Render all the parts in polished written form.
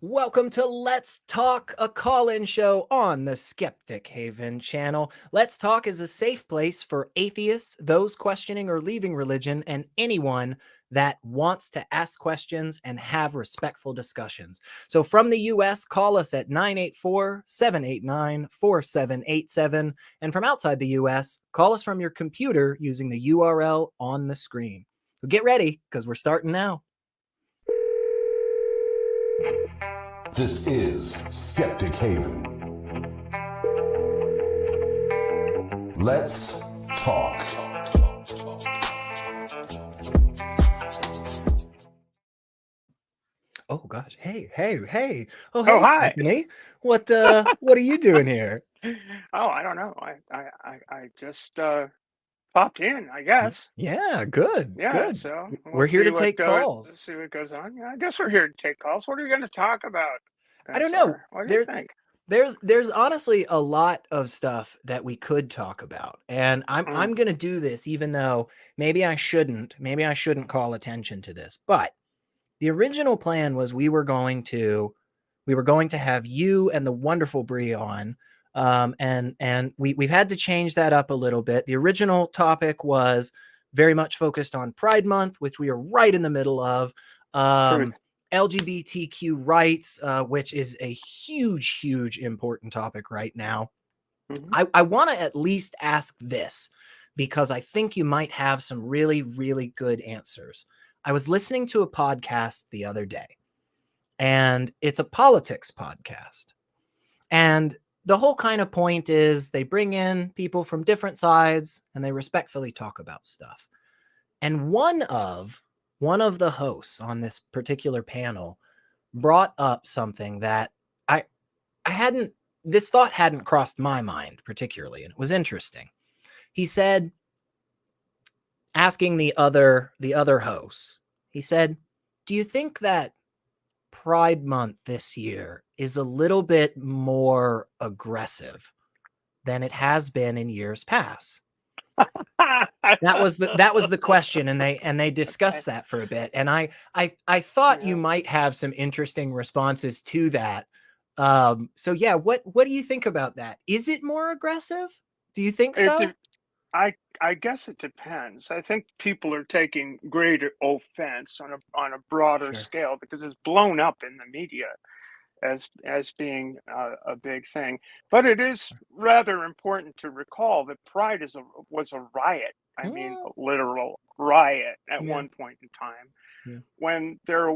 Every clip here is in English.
Welcome to Let's Talk, a call-in show on the Skeptic Haven channel. Let's Talk is a safe place for atheists, those questioning or leaving religion, and anyone that wants to ask questions and have respectful discussions. So from the US, call us at 984-789-4787. And from outside the US, call us from your computer using the URL on the screen. So get ready, because we're starting now. This is Skeptic Haven. Let's talk. Oh gosh. Hey. Oh, Oh, hey, hi. Stephanie. What are you doing here? Oh, I don't know. I just popped in, I guess. Yeah, good. Yeah, so we'll We're here to see take calls. what goes on. Yeah, I guess we're here to take calls. What are we going to talk about, I don't know. sir? What do you There's think? there's honestly a lot of stuff that we could talk about. And I'm going to do this even though maybe I shouldn't. Maybe I shouldn't call attention to this. But the original plan was we were going to have you and the wonderful Bre on. And we've had to change that up a little bit. The original topic was very much focused on Pride Month, which we are right in the middle of. Truth. LGBTQ rights, which is a huge important topic right now. Mm-hmm. I want to at least ask this because I think you might have some really good answers. I was listening to a podcast the other day, and it's a politics podcast. And the whole kind of point is they bring in people from different sides and they respectfully talk about stuff. And one of the hosts on this particular panel brought up something that I hadn't, this thought hadn't crossed my mind particularly, and it was interesting. He said, asking the other hosts, he said, "Do you think that Pride Month this year is a little bit more aggressive than it has been in years past?" That was the question, and they discussed that for a bit. And I thought you might have some interesting responses to that. So yeah, what do you think about that? Is it more aggressive? Do you think so? I guess it depends. I think people are taking greater offense on a broader scale because it's blown up in the media as being a big thing. But it is rather important to recall that Pride was a riot. I mean, a literal riot at one point in time, when there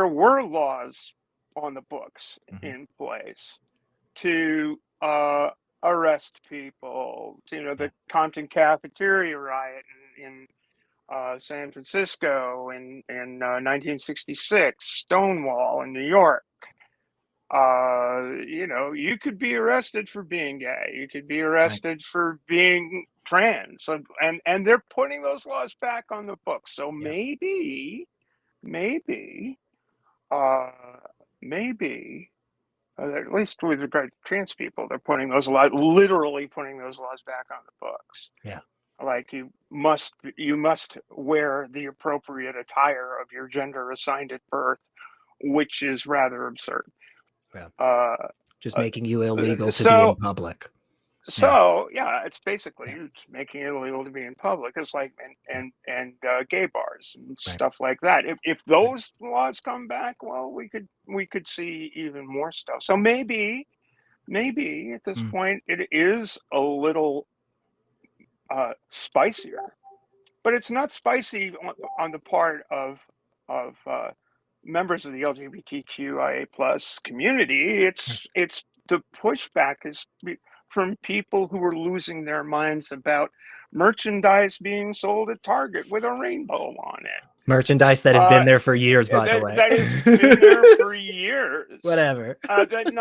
were laws on the books in place to arrest people. The Compton cafeteria riot in San Francisco in 1966, Stonewall in New York. You could be arrested for being gay. You could be arrested for being trans. And they're putting those laws back on the books. So maybe, at least with regard to trans people, they're putting those laws, literally putting those laws back on the books. Yeah. Like you must wear the appropriate attire of your gender assigned at birth, which is rather absurd. Yeah. Just making you illegal to be in public. So it's basically making it illegal to be in public. It's like and gay bars and stuff like that. If those laws come back, well, we could see even more stuff. So maybe at this point it is a little spicier, but it's not spicy on the part of members of the LGBTQIA plus community. It's the pushback is from people who are losing their minds about merchandise being sold at Target with a rainbow on it. Merchandise that has been there for years, by the way. That has been there for years. Whatever. That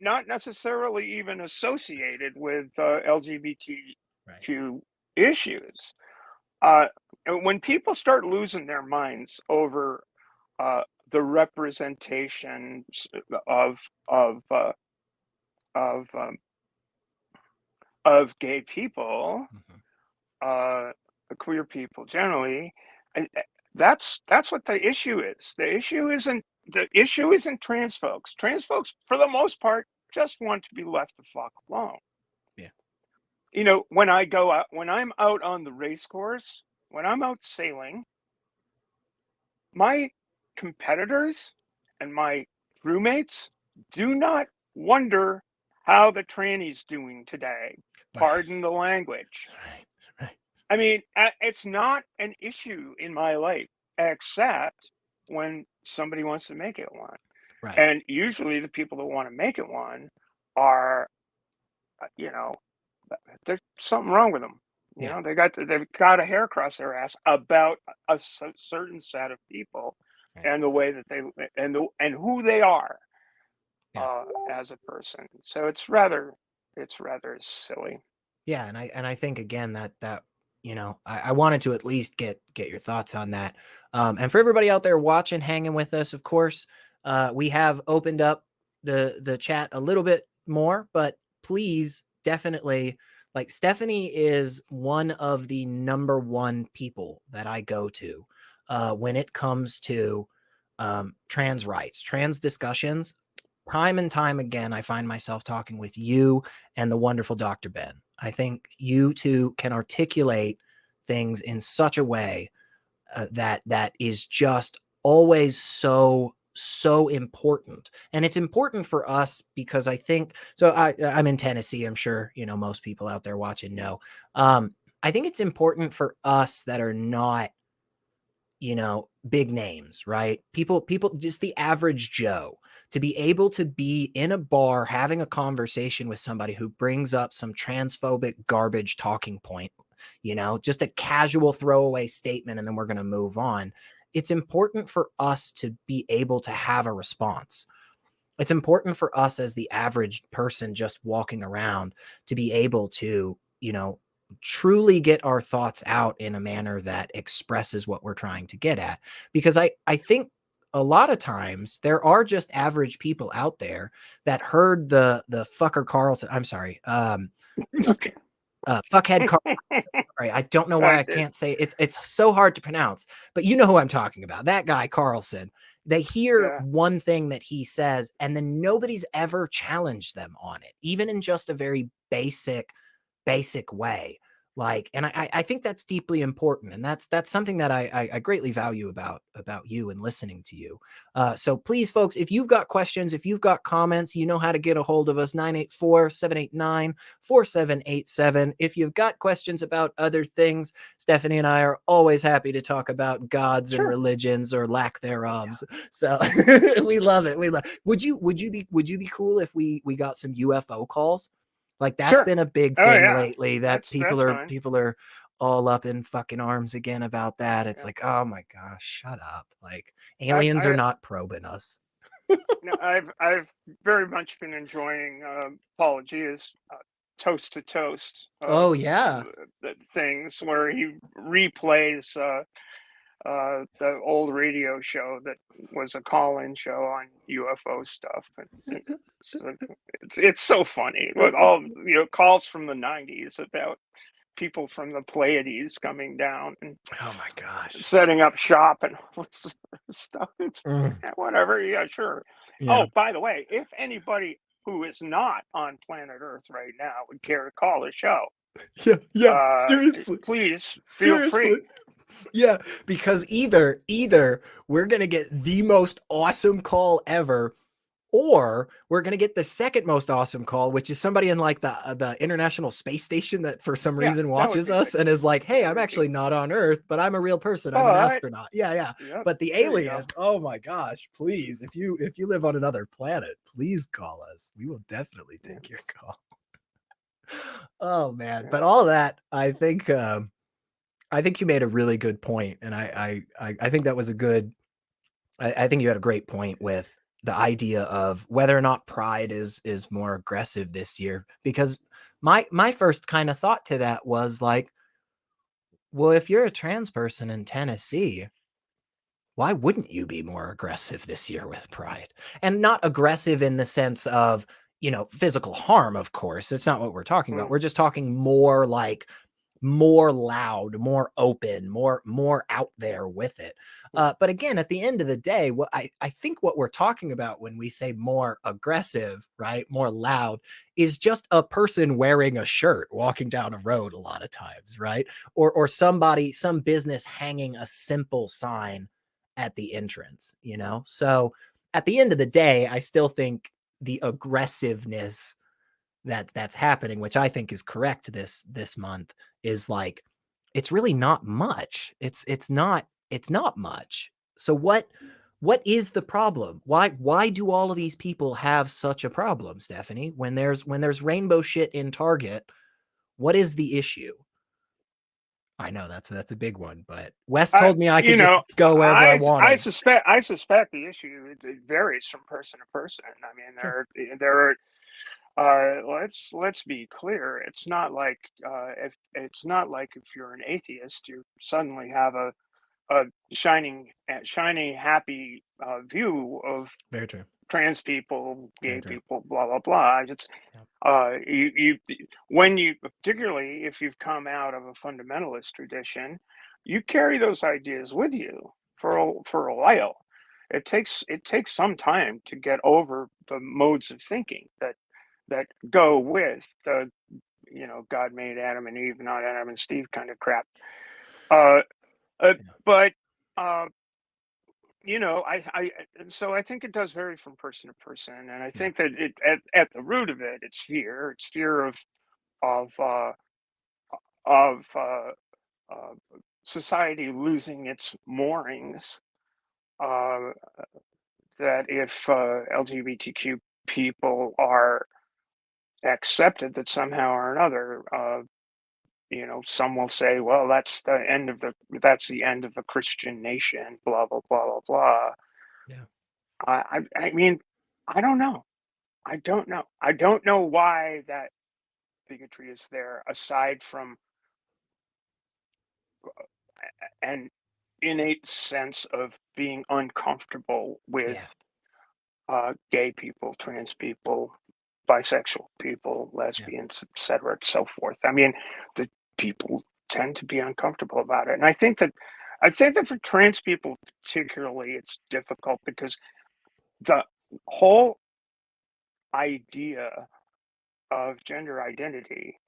not necessarily even associated with LGBTQ issues. When people start losing their minds over the representations of gay people, queer people generally, that's what the issue is. The issue isn't the issue isn't trans folks. Trans folks, for the most part, just want to be left the fuck alone. Yeah. You know, when I go out, when I'm out on the race course, when I'm out sailing, my competitors and my crewmates do not wonder how the tranny's doing today. Pardon the language. Right. I mean, it's not an issue in my life, except when somebody wants to make it one. Right. And usually the people that want to make it one are, you know, there's something wrong with them. You know, they've got a hair across their ass about a certain set of people, Right. and the way that they and who they are Yeah. as a person. So it's rather silly. Yeah, and I think again that you know I wanted to at least get your thoughts on that. And for everybody out there watching, hanging with us, of course, we have opened up the chat a little bit more, but please definitely, like, Stephanie is one of the number one people that I go to when it comes to trans rights, trans discussions. Time and time again, I find myself talking with you and the wonderful Dr. Ben. I think you two can articulate things in such a way that is just always so important. And it's important for us because I think so. I'm in Tennessee. I'm sure you know most people out there watching know. I think it's important for us that are not, you know, big names, right? People, just the average Joe, to be able to be in a bar having a conversation with somebody who brings up some transphobic garbage talking point, you know, just a casual throwaway statement, and then we're going to move on. It's important for us to be able to have a response. It's important for us as the average person just walking around to be able to, you know, truly get our thoughts out in a manner that expresses what we're trying to get at. Because I think a lot of times there are just average people out there that heard the fucker Carlson. I'm sorry. Fuckhead Carl. Sorry, I don't know why I can't say it's so hard to pronounce, but you know who I'm talking about. That guy Carlson. They hear one thing that he says, and then nobody's ever challenged them on it, even in just a very basic way. Like, and I think that's deeply important, and that's something that I greatly value about you and listening to you. So please, folks, if you've got questions, if you've got comments, you know how to get a hold of us, 984-789-4787. If you've got questions about other things, Stephanie and I are always happy to talk about gods and religions or lack thereof. So we love it. Would you be cool if we got some UFO calls? Like, that's been a big thing lately, that people are all up in fucking arms again about that. It's like, oh my gosh, shut up. Like, aliens are not probing us. No, I've very much been enjoying Paul Gia's Toast to Toast. Things where he replays the old radio show that was a call-in show on UFO stuff, and it's so funny with all, you know, calls from the 90s about people from the Pleiades coming down and oh my gosh, setting up shop and all this stuff. It's whatever. Yeah, sure. Yeah. Oh, by the way, if anybody who is not on planet Earth right now would care to call the show, seriously, please feel free. Yeah, because either we're going to get the most awesome call ever, or we're going to get the second most awesome call, which is somebody in like the International Space Station that for some reason watches us and is like, hey, I'm actually not on Earth, but I'm a real person. I'm an astronaut. Yeah. Yep, but the alien, oh my gosh, please, if you live on another planet, please call us. We will definitely take your call. Oh man. But all of that, I think you made a really good point, and I think that was a good. I think you had a great point with the idea of whether or not Pride is more aggressive this year. Because my first kind of thought to that was like, well, if you're a trans person in Tennessee, why wouldn't you be more aggressive this year with Pride? And not aggressive in the sense of, you know, physical harm. Of course, it's not what we're talking about. We're just talking more like, more loud, more open, more out there with it. But again, at the end of the day, what I think what we're talking about when we say more aggressive, right, more loud, is just a person wearing a shirt walking down a road a lot of times, right? Or somebody, some business hanging a simple sign at the entrance, you know? So at the end of the day, I still think the aggressiveness that's happening, which I think is correct this month, is like it's really not much. It's not much. So what is the problem? Why do all of these people have such a problem, Stephanie? When there's rainbow shit in Target, what is the issue? I know that's a big one, but Wes told me I could just go wherever I wanted. I suspect the issue it varies from person to person. I mean, Sure. there let's be clear. It's not like if you're an atheist, you suddenly have a shiny, happy view of Very true. trans people, Very gay true. people, blah blah blah. It's Yeah. you when you, particularly if you've come out of a fundamentalist tradition, you carry those ideas with you Yeah. for a while. It takes some time to get over the modes of thinking that go with the God made Adam and Eve, not Adam and Steve kind of crap. Uh, uh, Yeah. but uh, so I think it does vary from person to person, and I Yeah. think that at the root of it, it's fear. It's fear of uh, of uh, society losing its moorings. Uh, that if LGBTQ people are accepted, that somehow or another, some will say, well, that's the end of the Christian nation, blah blah blah blah blah. Yeah. I mean, I don't know. I don't know. I don't know why that bigotry is there, aside from an innate sense of being uncomfortable with Yeah. gay people, trans people, bisexual people, Yeah. lesbians, etc., and so forth. I mean, the people tend to be uncomfortable about it, and I think that for trans people particularly, it's difficult because the whole idea of gender identity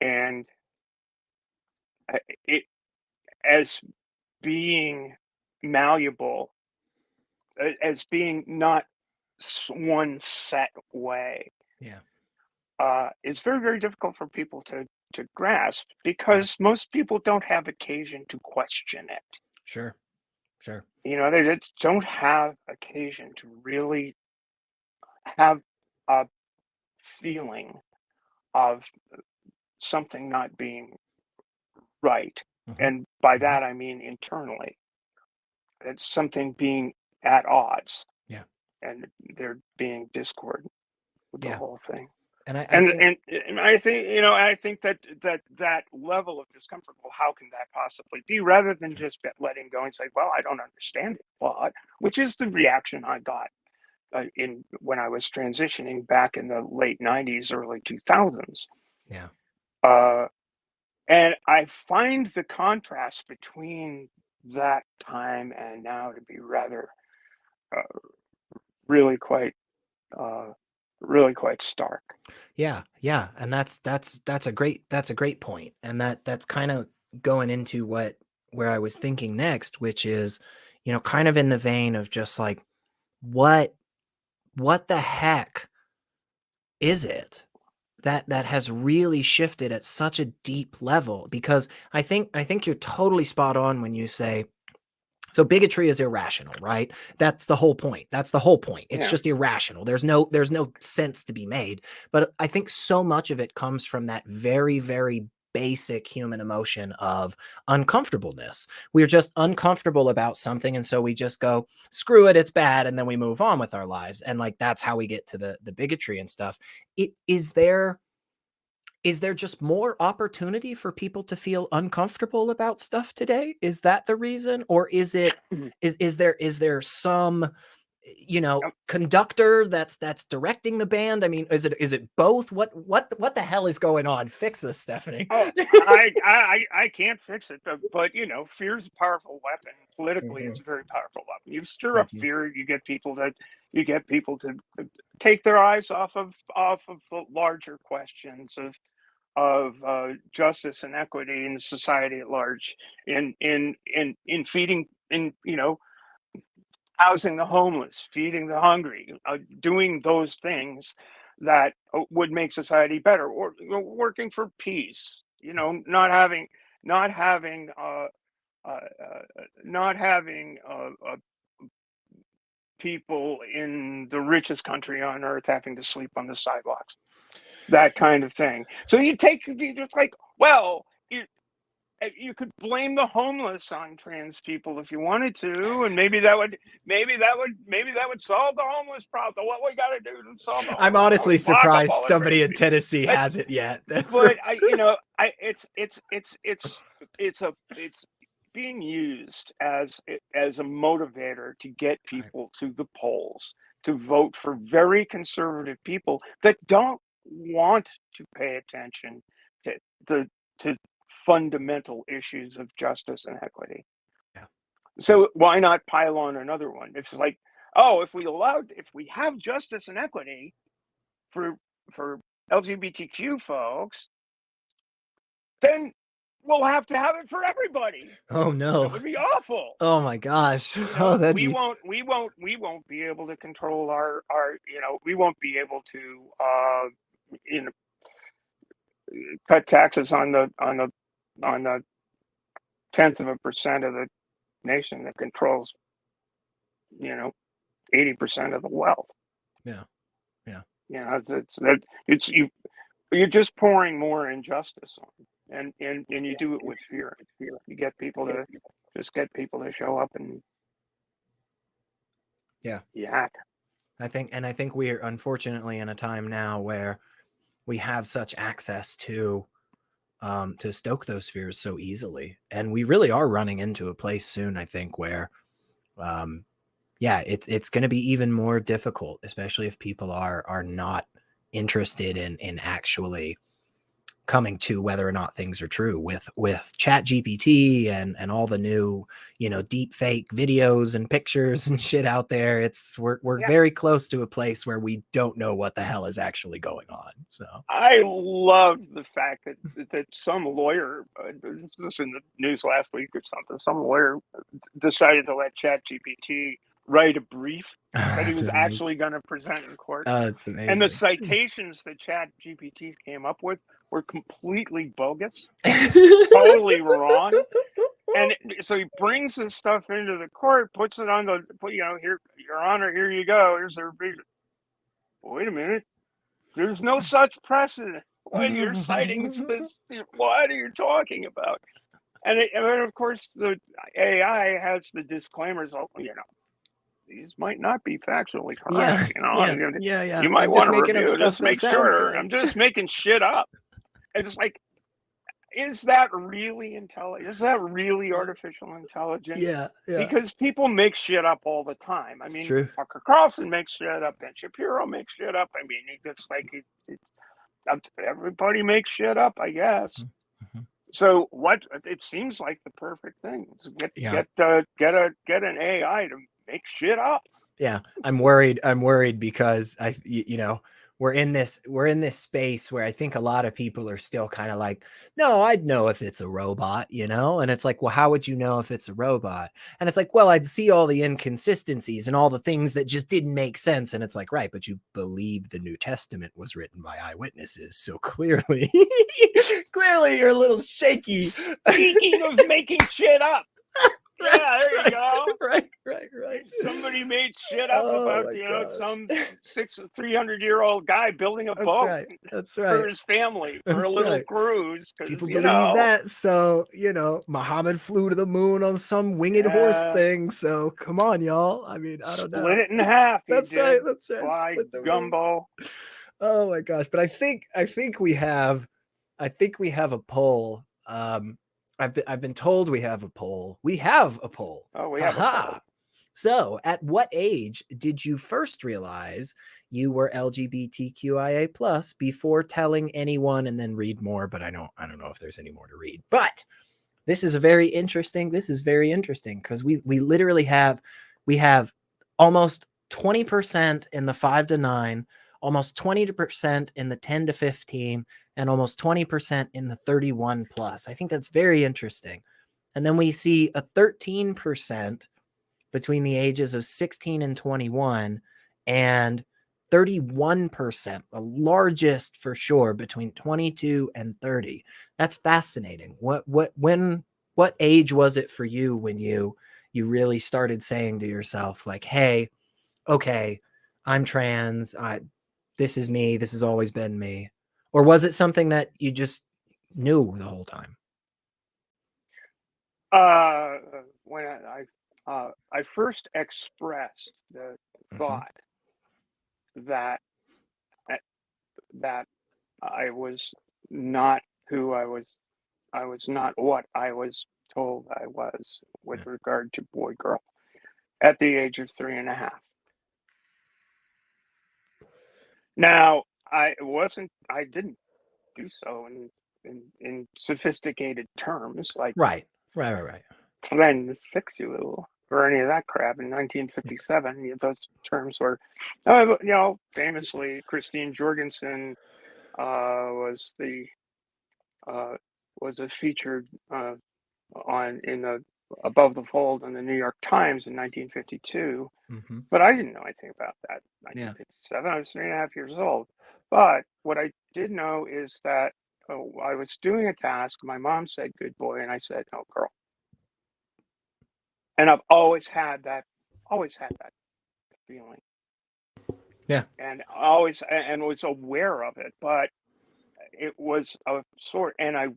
and it as being malleable, as being not one set way, Yeah. is very, very difficult for people to grasp Yeah. because most people don't have occasion to question it. Sure. Sure. They just don't have occasion to really have a feeling of something not being right. Hmm. And by Hmm. that, I mean internally. It's something being at odds Yeah. and there being discord with the Yeah. whole thing. And I And think, and and I think, I think that level of discomfort, well, how can that possibly be? Rather than sure. just letting go and say, well, I don't understand it, but which is the reaction I got in when I was transitioning back in the late '90s, early 2000s. Yeah. Uh, and I find the contrast between that time and now to be rather, uh, really quite, uh, really quite stark. Yeah. Yeah. And that's a great point. And that's kind of going into where I was thinking next, which is, kind of in the vein of just like, what what the heck is it that has really shifted at such a deep level? Because I think you're totally spot on when you say, so bigotry is irrational, right? That's the whole point. That's the whole point. It's Yeah. just irrational. There's no sense to be made. But I think so much of it comes from that very, very basic human emotion of uncomfortableness. We're just uncomfortable about something, and so we just go, screw it, it's bad, and then we move on with our lives. And like that's how we get to the bigotry and stuff. Is there just more opportunity for people to feel uncomfortable about stuff today? Is that the reason? Or is it is there some conductor that's directing the band? I mean, is it both? What the hell is going on? Fix this, Stephanie. Oh, I can't fix it, but fear is a powerful weapon. Politically, it's a very powerful weapon. You stir up fear, you get people to take their eyes off of the larger questions of justice and equity in society at large, in feeding, housing the homeless, feeding the hungry, doing those things that would make society better, or working for peace. Not having not having people in the richest country on earth having to sleep on the sidewalks, that kind of thing. So you just like, well, you could blame the homeless on trans people if you wanted to, and maybe that would solve the homeless problem. What we got to do to solve the homeless I'm honestly problem? Lock up surprised all the somebody trans in people. Tennessee hasn't yet. But it's being used as a motivator to get people to the polls to vote for very conservative people that don't want to pay attention to fundamental issues of justice and equity. Yeah. So why not pile on another one? It's like, oh, if we have justice and equity for LGBTQ folks, then we'll have to have it for everybody. Oh no, it would be awful. Oh my gosh. We won't be able to control our we won't be able to cut taxes on the 10th of a percent of the nation that controls 80% of the wealth. You're just pouring more injustice on, and you do it with fear. You get people to show up and act. I think we're unfortunately in a time now where we have such access to stoke those fears so easily, and we really are running into a place soon, I think, where it's going to be even more difficult, especially if people are not interested in actually coming to whether or not things are true with chat GPT and all the new deep fake videos and pictures and shit out there. We're very close to a place where we don't know what the hell is actually going on. So I love the fact that some lawyer, this was in the news last week or something, some lawyer decided to let chat GPT write a brief that he was actually going to present in court. It's amazing. And the citations that chat GPT came up with were completely bogus, totally wrong. And so he brings this stuff into the court, puts it on here, Your Honor, here you go. Here's the brief. Wait a minute. There's no such precedent when you're citing this. What are you talking about? And of course, the AI has the disclaimers. These might not be factually correct. You might want to review. Just make sure. I'm just making shit up. And it's like, is that really intelligent? Is that really artificial intelligence? Yeah. Because people make shit up all the time. I mean, true. Tucker Coalson makes shit up, Ben Shapiro makes shit up. I mean, it's like everybody makes shit up, I guess. Mm-hmm. So it seems like the perfect thing is get an AI to make shit up. Yeah, I'm worried because we're in this space where I think a lot of people are still kind of like, no, I'd know if it's a robot, and it's like, well, how would you know if it's a robot? And it's like, well, I'd see all the inconsistencies and all the things that just didn't make sense. And it's like, right, but you believe the New Testament was written by eyewitnesses, so clearly you're a little shaky. Speaking of making shit up. Yeah, there you go. Right. Somebody made shit up about some 300-year-old guy building a boat. That's right. For his family for a little cruise. People believe that. So Muhammad flew to the moon on some winged horse thing. So come on, y'all. I mean, I don't know. Split it in half. That's right. Fly gumbo. Oh my gosh! But I think we have a poll. I've been told we have a poll. We have a poll. Oh, we have a poll. So, at what age did you first realize you were LGBTQIA plus before telling anyone? And then read more, but I don't know if there's any more to read. But this is very interesting because we literally have almost 20% in the 5 to 9, almost 20% in the 10 to 15, and almost 20% in the 31 plus. I think that's very interesting. And then we see a 13% between the ages of 16 and 21, and 31%, the largest for sure, between 22 and 30. That's fascinating. What age was it for you when you really started saying to yourself, like, hey, okay, I'm trans, this is me, this has always been me? Or was it something that you just knew the whole time? When I first expressed the thought that that I was not who I was not what I was told I was with regard to boy girl at the age of 3.5. Now, I didn't do so in sophisticated terms like Right. Right. transsexual or any of that crap in 1957. Those terms were, famously Christine Jorgensen was the was a featured on in the Above the Fold in the New York Times in 1952. But I didn't know anything about that in 1957. I was 3.5 years old. But what I did know is that I was doing a task. My mom said, "Good boy," and I said, "No, girl." And I've always had that feeling. Yeah. And was aware of it, but it was a sort, and I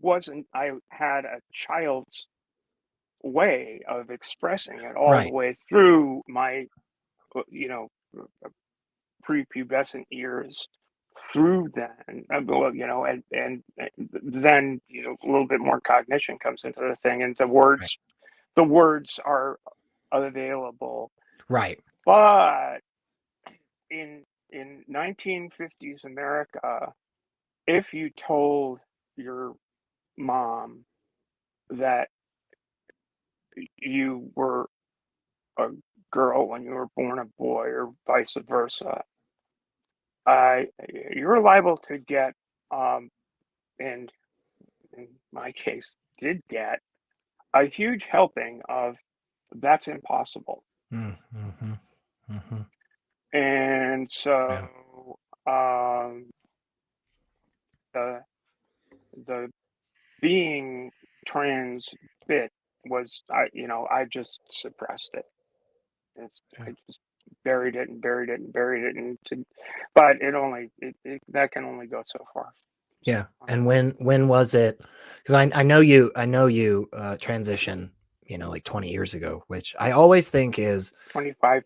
had a child's way of expressing it all the Right. way through my, you know, prepubescent years through then, and then, a little bit more cognition comes into the thing, and the words are available. Right. But in 1950s America, if you told your mom that you were a girl when you were born a boy, or vice versa, you're liable to get, and in my case, did get a huge helping of "that's impossible." And Yeah. so the the being trans bit was, I just suppressed it. I just buried it and buried it and buried it, but that can only go so far. Yeah. And when was it? Because I know you transitioned, like 20 years ago, which I always think is 25.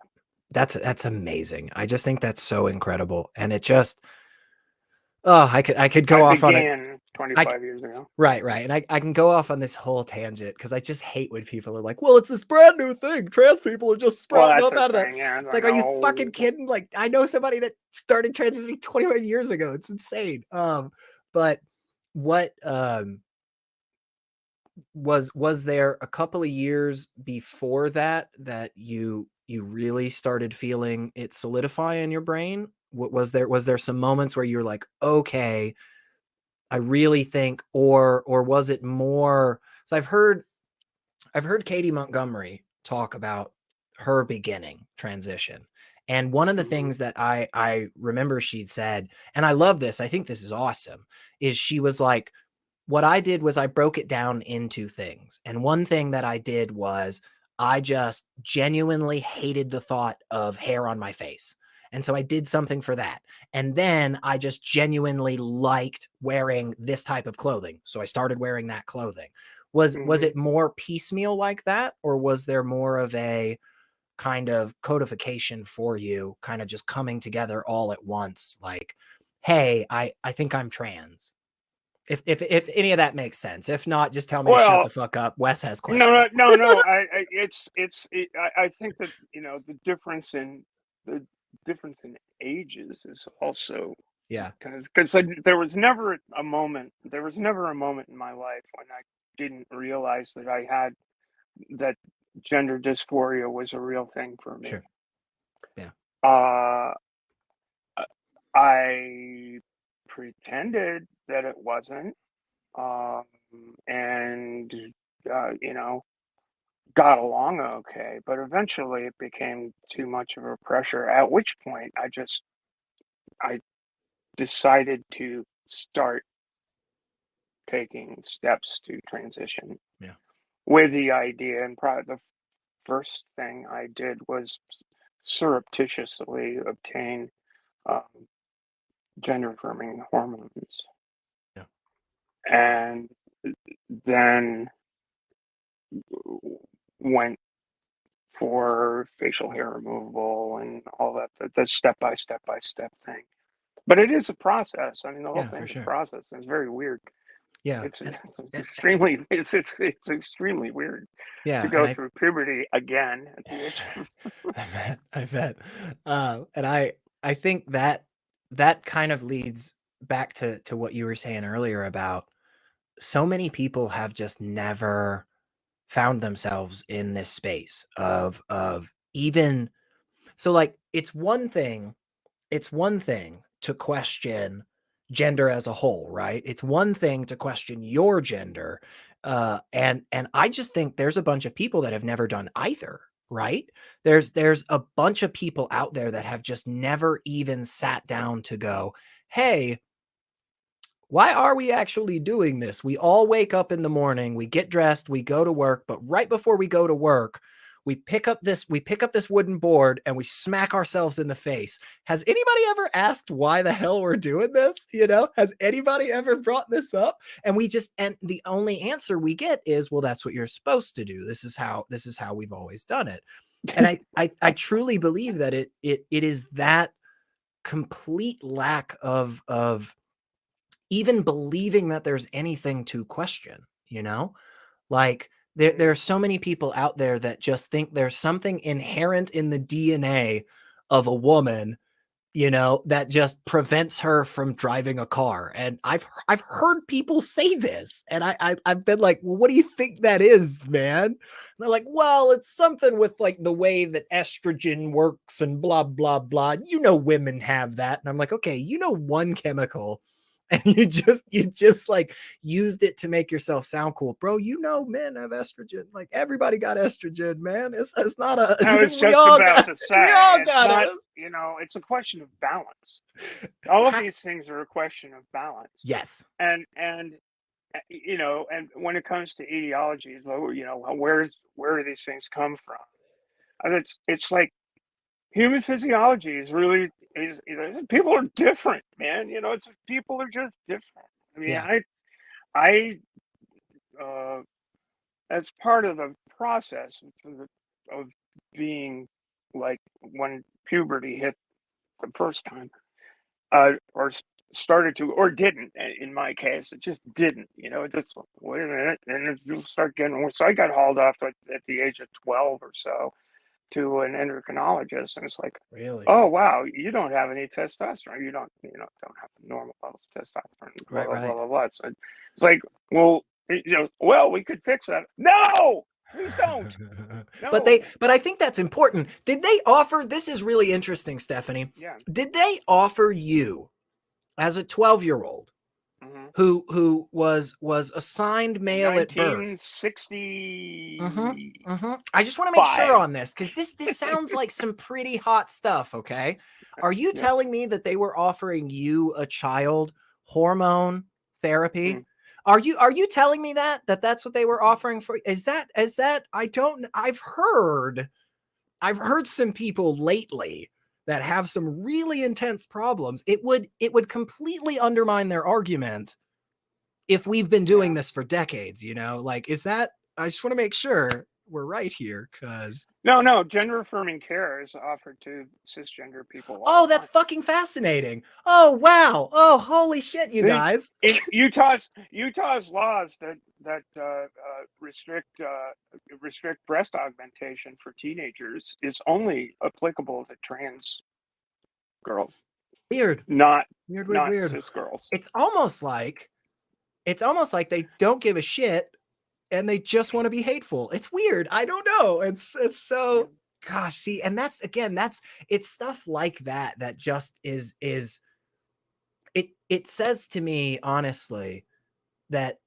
that's amazing. I just think that's so incredible. And it just, oh, I could go I off on it. began 25 years ago. Right. And I can go off on this whole tangent because I just hate when people are like, well, it's this brand new thing. Trans people are just Well, sprouting that's up out the of that. thing. Yeah, It's like, are you fucking kidding? Like, I know somebody that started transitioning 25 years ago. It's insane. But what was there a couple of years before that you really started feeling it solidify in your brain? Was there some moments where you're like, okay, I really think, or was it more? So I've heard Katie Montgomery talk about her beginning transition. And one of the things that I remember she'd said, and I love this, I think this is awesome, is she was like, what I did was I broke it down into things. And one thing that I did was I just genuinely hated the thought of hair on my face. And so I did something for that. And then I just genuinely liked wearing this type of clothing. So I started wearing that clothing. Was it more piecemeal like that? Or was there more of a kind of codification for you, kind of just coming together all at once? Like, hey, I think I'm trans. If any of that makes sense. If not, just tell me to shut the fuck up. Wes has questions. No. I think that the difference in ages is also because there was never a moment in my life when I didn't realize that gender dysphoria was a real thing for me. Sure. Yeah. I pretended that it wasn't, and got along okay, but eventually it became too much of a pressure, at which point I decided to start taking steps to transition. Yeah. With the idea, and probably the first thing I did was surreptitiously obtain gender affirming hormones. Yeah. And then went for facial hair removal and all that, the step-by-step thing. But it is a process. I mean, the whole thing's a process. It's very weird. Yeah. It's extremely weird to go through puberty again at the age I bet. And I think that kind of leads back to what you were saying earlier about so many people have just never found themselves in this space of even so, like, it's one thing to question gender as a whole, right? It's one thing to question your gender. And I just think there's a bunch of people that have never done either, right? There's a bunch of people out there that have just never even sat down to go, hey, why are we actually doing this? We all wake up in the morning, we get dressed, we go to work, but right before we go to work, we pick up this wooden board and we smack ourselves in the face. Has anybody ever asked why the hell we're doing this? Has anybody ever brought this up? And the only answer we get is, well, that's what you're supposed to do. This is how we've always done it. And I truly believe that it is that complete lack of even believing that there's anything to question, like there are so many people out there that just think there's something inherent in the DNA of a woman, that just prevents her from driving a car. And I've heard people say this, and I've been like, well, what do you think that is, man? And they're like, well, it's something with like the way that estrogen works and blah, blah, blah. Women have that. And I'm like, okay, one chemical. And you just like used it to make yourself sound cool, bro. Men have estrogen. Like, everybody got estrogen, man. It's not a. I was just about to say, it's a question of balance. All of these things are a question of balance. Yes. And when it comes to ideologies, where do these things come from? And it's like human physiology is really people are different, man. People are just different. I mean, I as part of the process of being, like, when puberty hit the first time, or started to, or didn't. In my case, it just didn't. It just, wait a minute, and you'll start getting worse. So I got hauled off at the age of 12 or so to an endocrinologist, and it's like, really, oh wow, you don't have any testosterone. You don't have normal levels of testosterone. Blah, blah, blah, blah, blah. So it's like, well, we could fix that. No, please don't. No. But I think that's important. Did they offer? This is really interesting, Stephanie. Yeah. Did they offer you, as a 12-year-old, who was assigned male at birth? 1960. I just want to make sure on this, because this sounds like some pretty hot stuff. Okay, are you telling me that they were offering you, a child, hormone therapy? Are you telling me that's what they were offering for? Is that I've heard some people lately that have some really intense problems. It would completely undermine their argument if we've been doing this for decades, like, is that, I just want to make sure we're right here, because No, gender affirming care is offered to cisgender people all Oh, the that's time. fucking fascinating. Oh, wow. Oh, holy shit, you guys. In Utah's laws that restrict breast augmentation for teenagers is only applicable to trans girls, Weird. not Weird. cis girls. It's almost like they don't give a shit and they just want to be hateful. It's weird. I don't know. It's so, gosh, see, and that's it's stuff like that that just is it says to me honestly that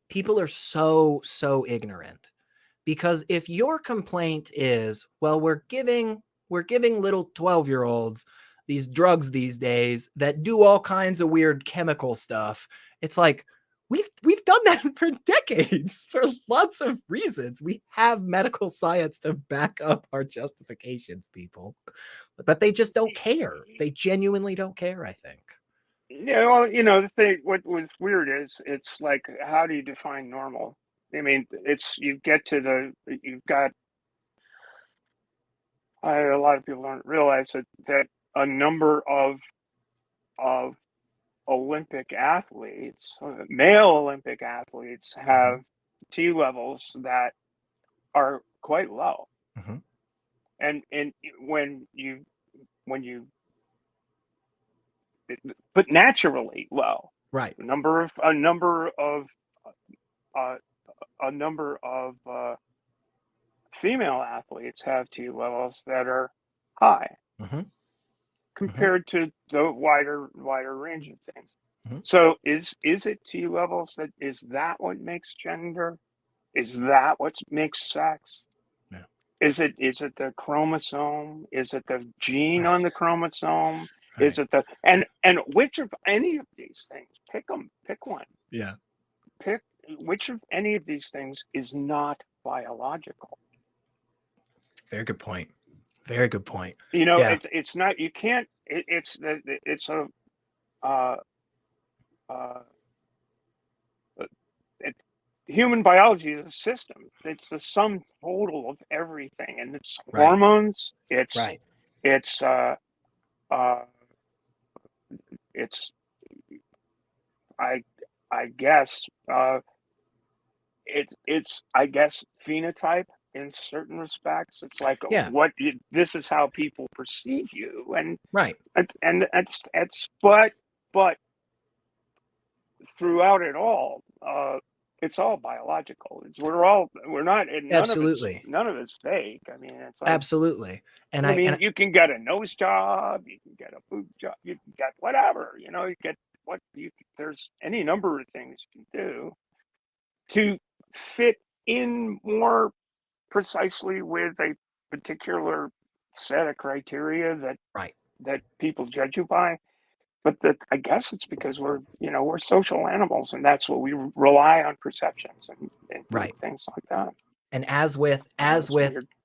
people are so ignorant, because if your complaint is, well, we're giving little 12-year-olds these drugs these days that do all kinds of weird chemical stuff, it's like, we've done that for decades for lots of reasons. We have medical science to back up our justifications, people, but they just don't care. They genuinely don't care, I think. Yeah, well, the thing, what was weird is, it's like, how do you define normal? I mean, you've got, a lot of people don't realize that a number of Olympic athletes, male Olympic athletes, have T levels that are quite low. Mhm. And when you but naturally low. Right. A number of female athletes have T levels that are high compared to the wider range of things. So is it T levels is that what makes gender? Is that what makes sex? Yeah. Is it the chromosome? Is it the gene on the chromosome? Right. Is it and which of any of these things? Pick one. Yeah. Pick which of any of these things is not biological. Very good point. Very good point. It's not. You can't. Human biology is a system. It's the sum total of everything, and it's hormones. It's I guess phenotype in certain respects. It's like, this is how people perceive you, and but throughout it all, it's all biological. We're not, and absolutely, none of it's fake. I mean, it's like, absolutely. And you can get a nose job, you can get a boob job, you can get whatever, you get there's any number of things you can do to fit in more precisely with a particular set of criteria that people judge you by. But I guess it's because we're social animals, and that's what we rely on, perceptions and things like that. And as with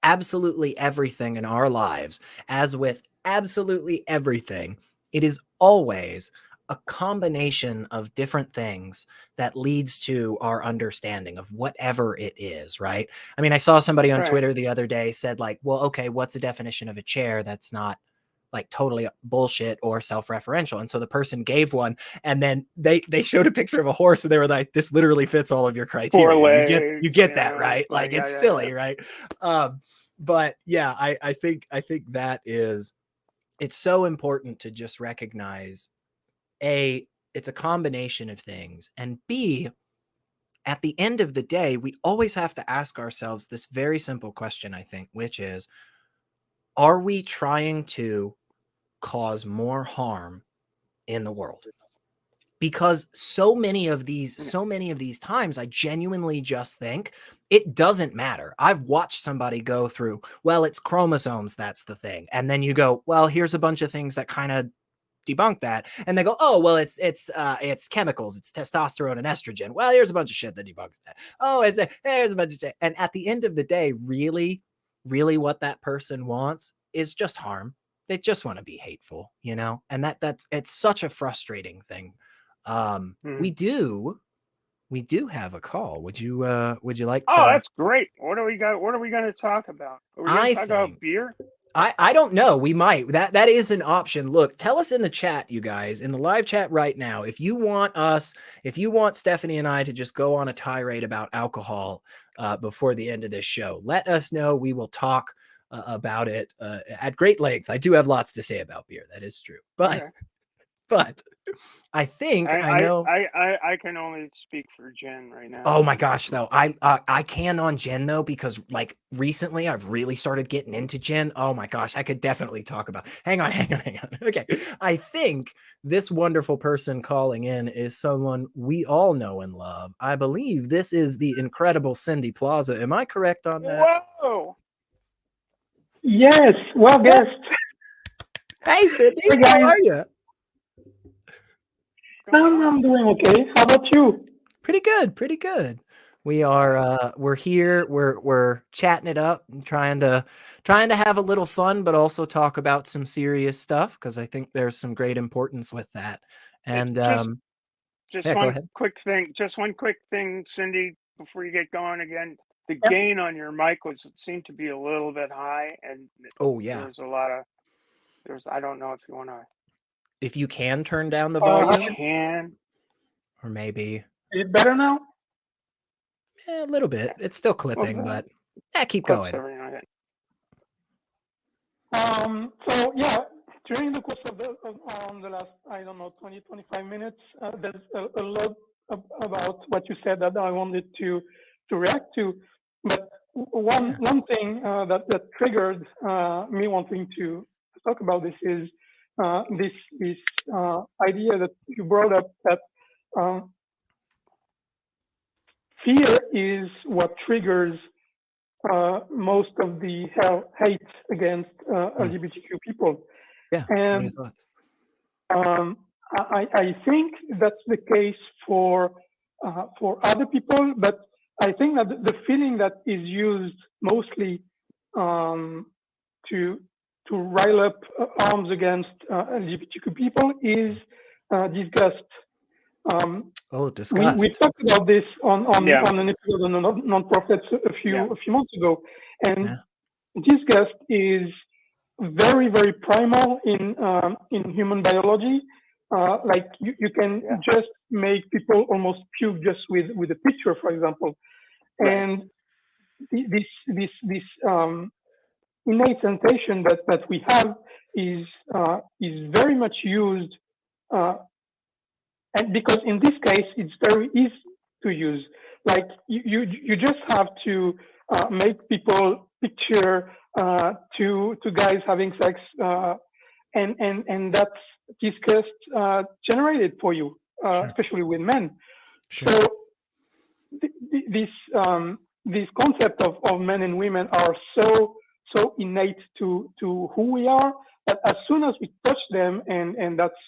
absolutely everything in our lives, as with absolutely everything, it is always a combination of different things that leads to our understanding of whatever it is, right? I mean, I saw somebody on Twitter the other day said, like, well, okay, what's the definition of a chair that's not like totally bullshit or self-referential? And so the person gave one, and then they showed a picture of a horse, and they were like, this literally fits all of your criteria. You get that, right? Like, it's silly, right? But yeah, I think that it's so important to just recognize, A, it's a combination of things, and B, at the end of the day, we always have to ask ourselves this very simple question, I think, which is, are we trying to cause more harm in the world? Because so many of these times, I genuinely just think it doesn't matter. I've watched somebody go through, well, it's chromosomes, that's the thing. And then you go, well, here's a bunch of things that kind of debunk that. And they go, oh, well, it's chemicals, it's testosterone and estrogen. Well, here's a bunch of shit that debunks that. Oh, there's a bunch of shit. And at the end of the day, really, really what that person wants is just harm. They just want to be hateful, and that's it's such a frustrating thing. We do we do have a call. Would you like Oh, to? that's great. What do we got? What are we going to talk about? Are we going I to talk about think beer? I don't know. We might. That is an option. Look, tell us in the chat, you guys, in the live chat right now, if you want Stephanie and I to just go on a tirade about alcohol before the end of this show, let us know. We will talk about it at great length. I do have lots to say about beer. That is true. Okay. But I think I know. I can only speak for Jen right now. Oh my gosh, though. I can on gin though, because like recently I've really started getting into gin. Oh my gosh, I could definitely talk about. Hang on. Okay. I think this wonderful person calling in is someone we all know and love. I believe this is the incredible Cindy Plaza. Am I correct on that? Whoa! Yes, well guessed. Hey Cindy, Hey, how guys. are you? I'm doing okay. How about you? Pretty good. We are we're here, we're chatting it up and trying to have a little fun, but also talk about some serious stuff, because I think there's some great importance with that. And Just yeah, go one ahead. quick thing. Just one quick thing, Cindy, before you get going again. The Yep. gain on your mic seemed to be a little bit high, and Oh yeah. there's a lot of I don't know if you want to. If you can turn down the Uh, volume, Can or maybe Is it better now? a little bit. It's still clipping, Okay. but yeah, keep clips going. every now and then. So yeah, during the course of the last, I don't know, 20, 25 minutes, there's a lot about what you said that I wanted to react to. But one thing that triggered me wanting to talk about this is this idea that you brought up, that fear is what triggers most of the hate against LGBTQ people. Yeah. What are your And thoughts? I think that's the case for other people, but I think that the feeling that is used mostly to rile up arms against LGBTQ people is disgust. Disgust. We talked about this on Yeah. an episode on non-profits a few months ago, and Yeah. disgust is very, very primal in human biology. Like you can just make people almost puke just with a picture, for example. Right. And this innate sensation that we have is very much used, and because in this case it's very easy to use. Like you just have to make people picture two guys having sex, and that's disgust generated for you, Sure. especially with men. Sure. So this concept of men and women are so innate to who we are, that as soon as we touch them, and that's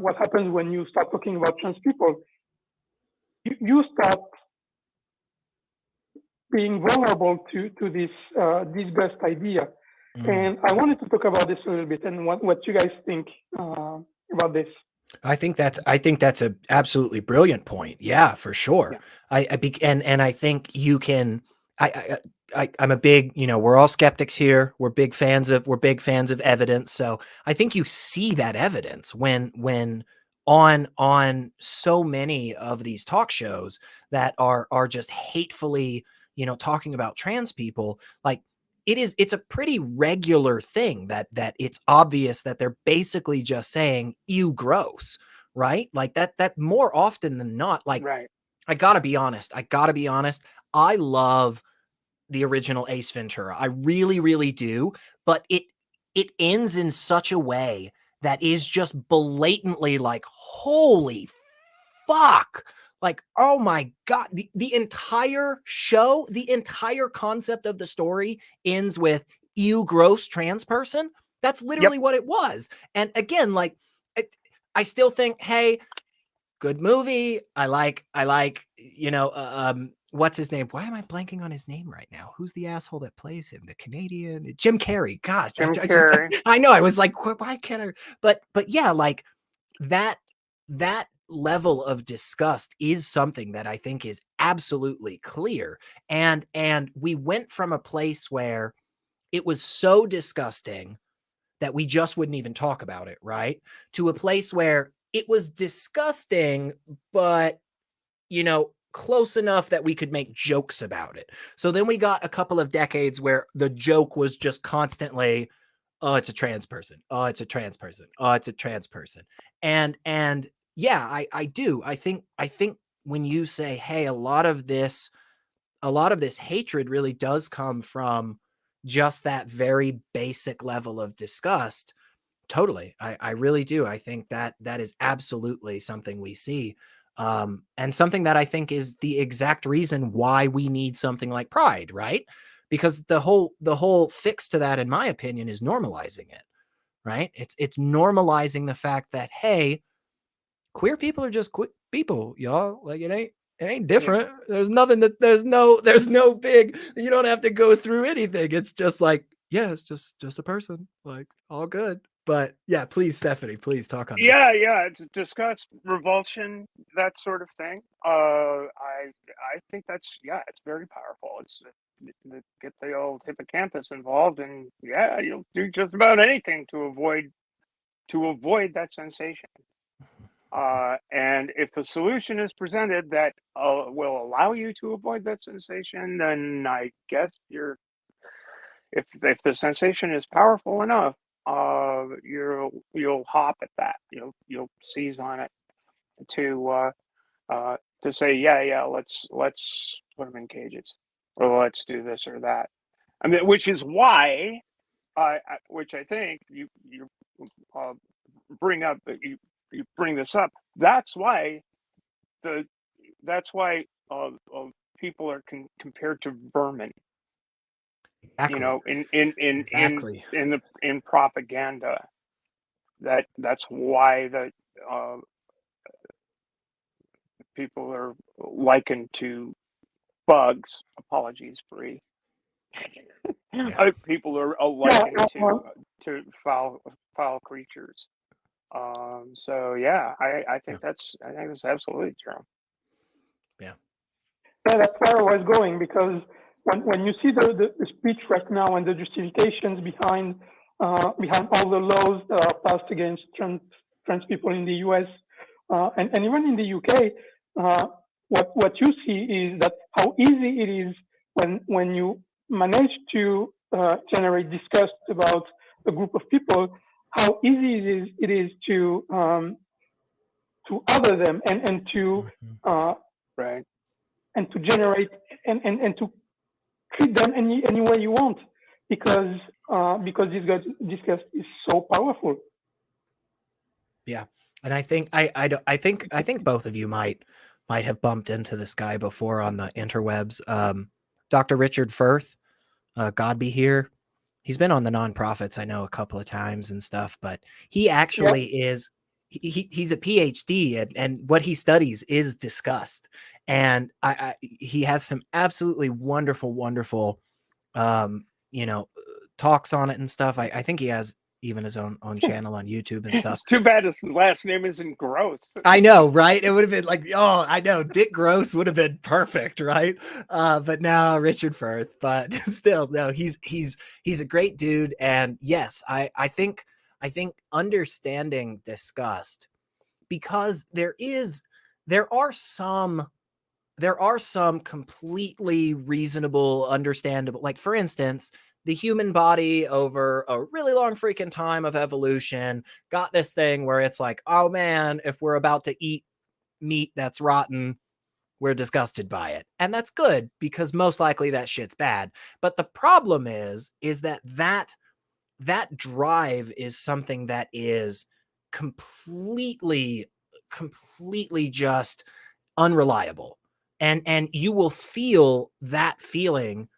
what happens when you start talking about trans people, you start being vulnerable to this disgust idea. And I wanted to talk about this a little bit, and what you guys think about this. I think that's a absolutely brilliant point. Yeah, for sure. Yeah. I think you can. I'm a big, we're all skeptics here. We're big fans of evidence. So I think you see that evidence when on so many of these talk shows that are just hatefully, talking about trans people. Like it's a pretty regular thing that it's obvious that they're basically just saying, "Ew, gross," right? Like that more often than not. Like, right. I gotta be honest. I love the original Ace Ventura. I really, really do. But it ends in such a way that is just blatantly like, holy fuck. Like, oh my God, the entire show, the entire concept of the story ends with "ew, gross trans person." That's literally what it was. And again, like, I still think, hey, good movie. I like, what's his name? Why am I blanking on his name right now? Who's the asshole that plays him? The Canadian Jim Carrey. Gosh, Jim Carrey. I know. I was like, why can't I? But yeah, like that level of disgust is something that I think is absolutely clear. And we went from a place where it was so disgusting that we just wouldn't even talk about it, right? To a place where it was disgusting, but, you know, close enough that we could make jokes about it. So then we got a couple of decades where the joke was just constantly, oh, it's a trans person. Oh, it's a trans person. Oh, it's a trans person. And yeah, I do. I think when you say, hey, a lot of this hatred really does come from just that very basic level of disgust. Totally. I really do. I think that is absolutely something we see. And something that I think is the exact reason why we need something like Pride, right? Because the whole fix to that, in my opinion, is normalizing it, right? It's normalizing the fact that, hey, queer people are just people, y'all. Like it ain't different. There's nothing that there's no big, you don't have to go through anything. It's just like, yeah, it's just a person, like all good. But yeah, please, Stephanie, please talk on that. Yeah, it's discuss revulsion, that sort of thing. I think that's, it's very powerful. It's get the old hippocampus involved, and you'll do just about anything to avoid that sensation. And if the solution is presented that will allow you to avoid that sensation, then I guess if the sensation is powerful enough, you'll hop at that. You'll seize on it to say, let's put them in cages, or let's do this or that. I mean, which is why, which I think you bring up, you bring this up. That's why people are compared to vermin. Exactly. In propaganda. That's why the people are likened to bugs. Apologies, Bre. People are likened to foul creatures. So yeah, I think that's absolutely true. Yeah, that's where I was going, because when you see the speech right now and the justifications behind all the laws that are passed against trans people in the US and even in the UK, what you see is that how easy it is when you manage to generate disgust about a group of people, how easy it is to other them and to right, and to generate and to treat them any way you want, because disgust is so powerful. Yeah, and I think both of you might have bumped into this guy before on the interwebs. Dr. Richard Firth, God be here. He's been on the nonprofits, I know, a couple of times and stuff, but he actually is. He's a PhD, and what he studies is disgust. And he has some absolutely wonderful, talks on it and stuff. I think he has even his own channel on YouTube and stuff. It's too bad his last name isn't Gross. I know, right? It would have been like, oh, I know, Dick Gross would have been perfect, right? But now Richard Firth, but still, no, he's a great dude. And yes, I think understanding disgust, because there are some completely reasonable, understandable, like for instance, the human body over a really long freaking time of evolution got this thing where it's like, oh man, if we're about to eat meat that's rotten, we're disgusted by it. And that's good, because most likely that shit's bad. But the problem is that drive is something that is completely just unreliable. And you will feel that feeling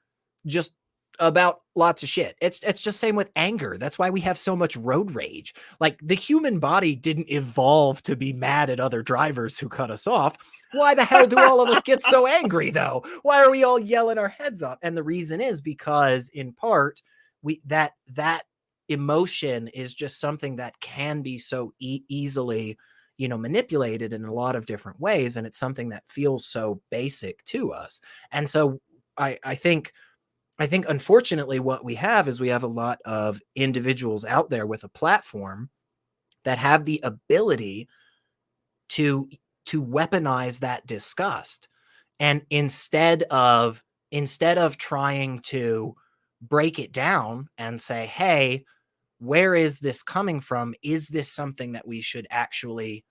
just about lots of shit. It's just same with anger. That's why we have so much road rage. Like, the human body didn't evolve to be mad at other drivers who cut us off. Why the hell do all of us get so angry though? Why are we all yelling our heads up? And the reason is because, in part, that emotion is just something that can be so easily manipulated in a lot of different ways, and it's something that feels so basic to us. And so I think unfortunately what we have is we have a lot of individuals out there with a platform that have the ability to weaponize that disgust. And instead of trying to break it down and say, hey, where is this coming from? Is this something that we should actually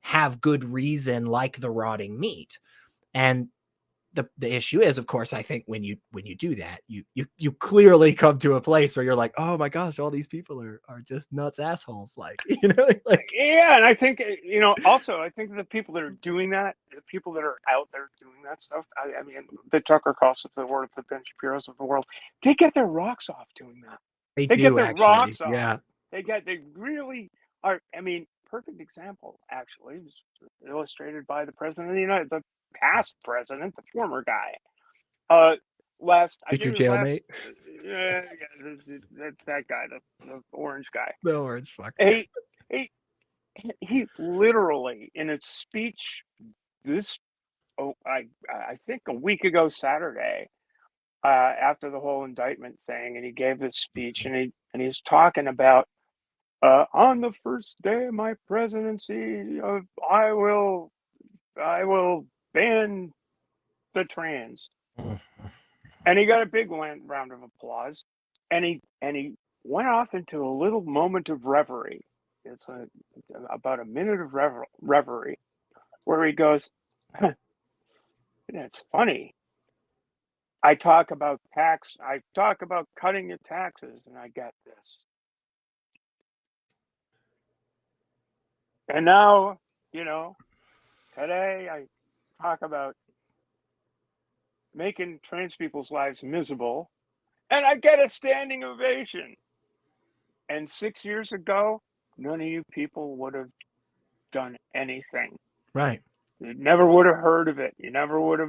have good reason, like the rotting meat? And the issue is, of course, I think when you do that, you clearly come to a place where you're like, oh my gosh, all these people are just nuts assholes. Like, yeah. And I think, also, I think the people that are doing that, the people that are out there doing that stuff, I mean, the Tucker Carlsons of the world, the Ben Shapiro's of the world, they get their rocks off doing that. they They do get their actually. rocks off. Yeah. They really are. I mean, perfect example, actually, was illustrated by the president of the the past president, the former guy. I Is your think it was jailmate? yeah, that guy, the orange guy. The orange fuck. He literally, in a speech I think a week ago Saturday, after the whole indictment thing, and he gave this speech, and he's talking about on the first day of my presidency, I will ban the trans. And he got a big round of applause, and he went off into a little moment of reverie. It's about a minute of reverie, where he goes, "It's funny. I talk about cutting your taxes, and I get this. And now, today I talk about making trans people's lives miserable, and I get a standing ovation. And 6 years ago, none of you people would have done anything. Right. You never would have heard of it. You never would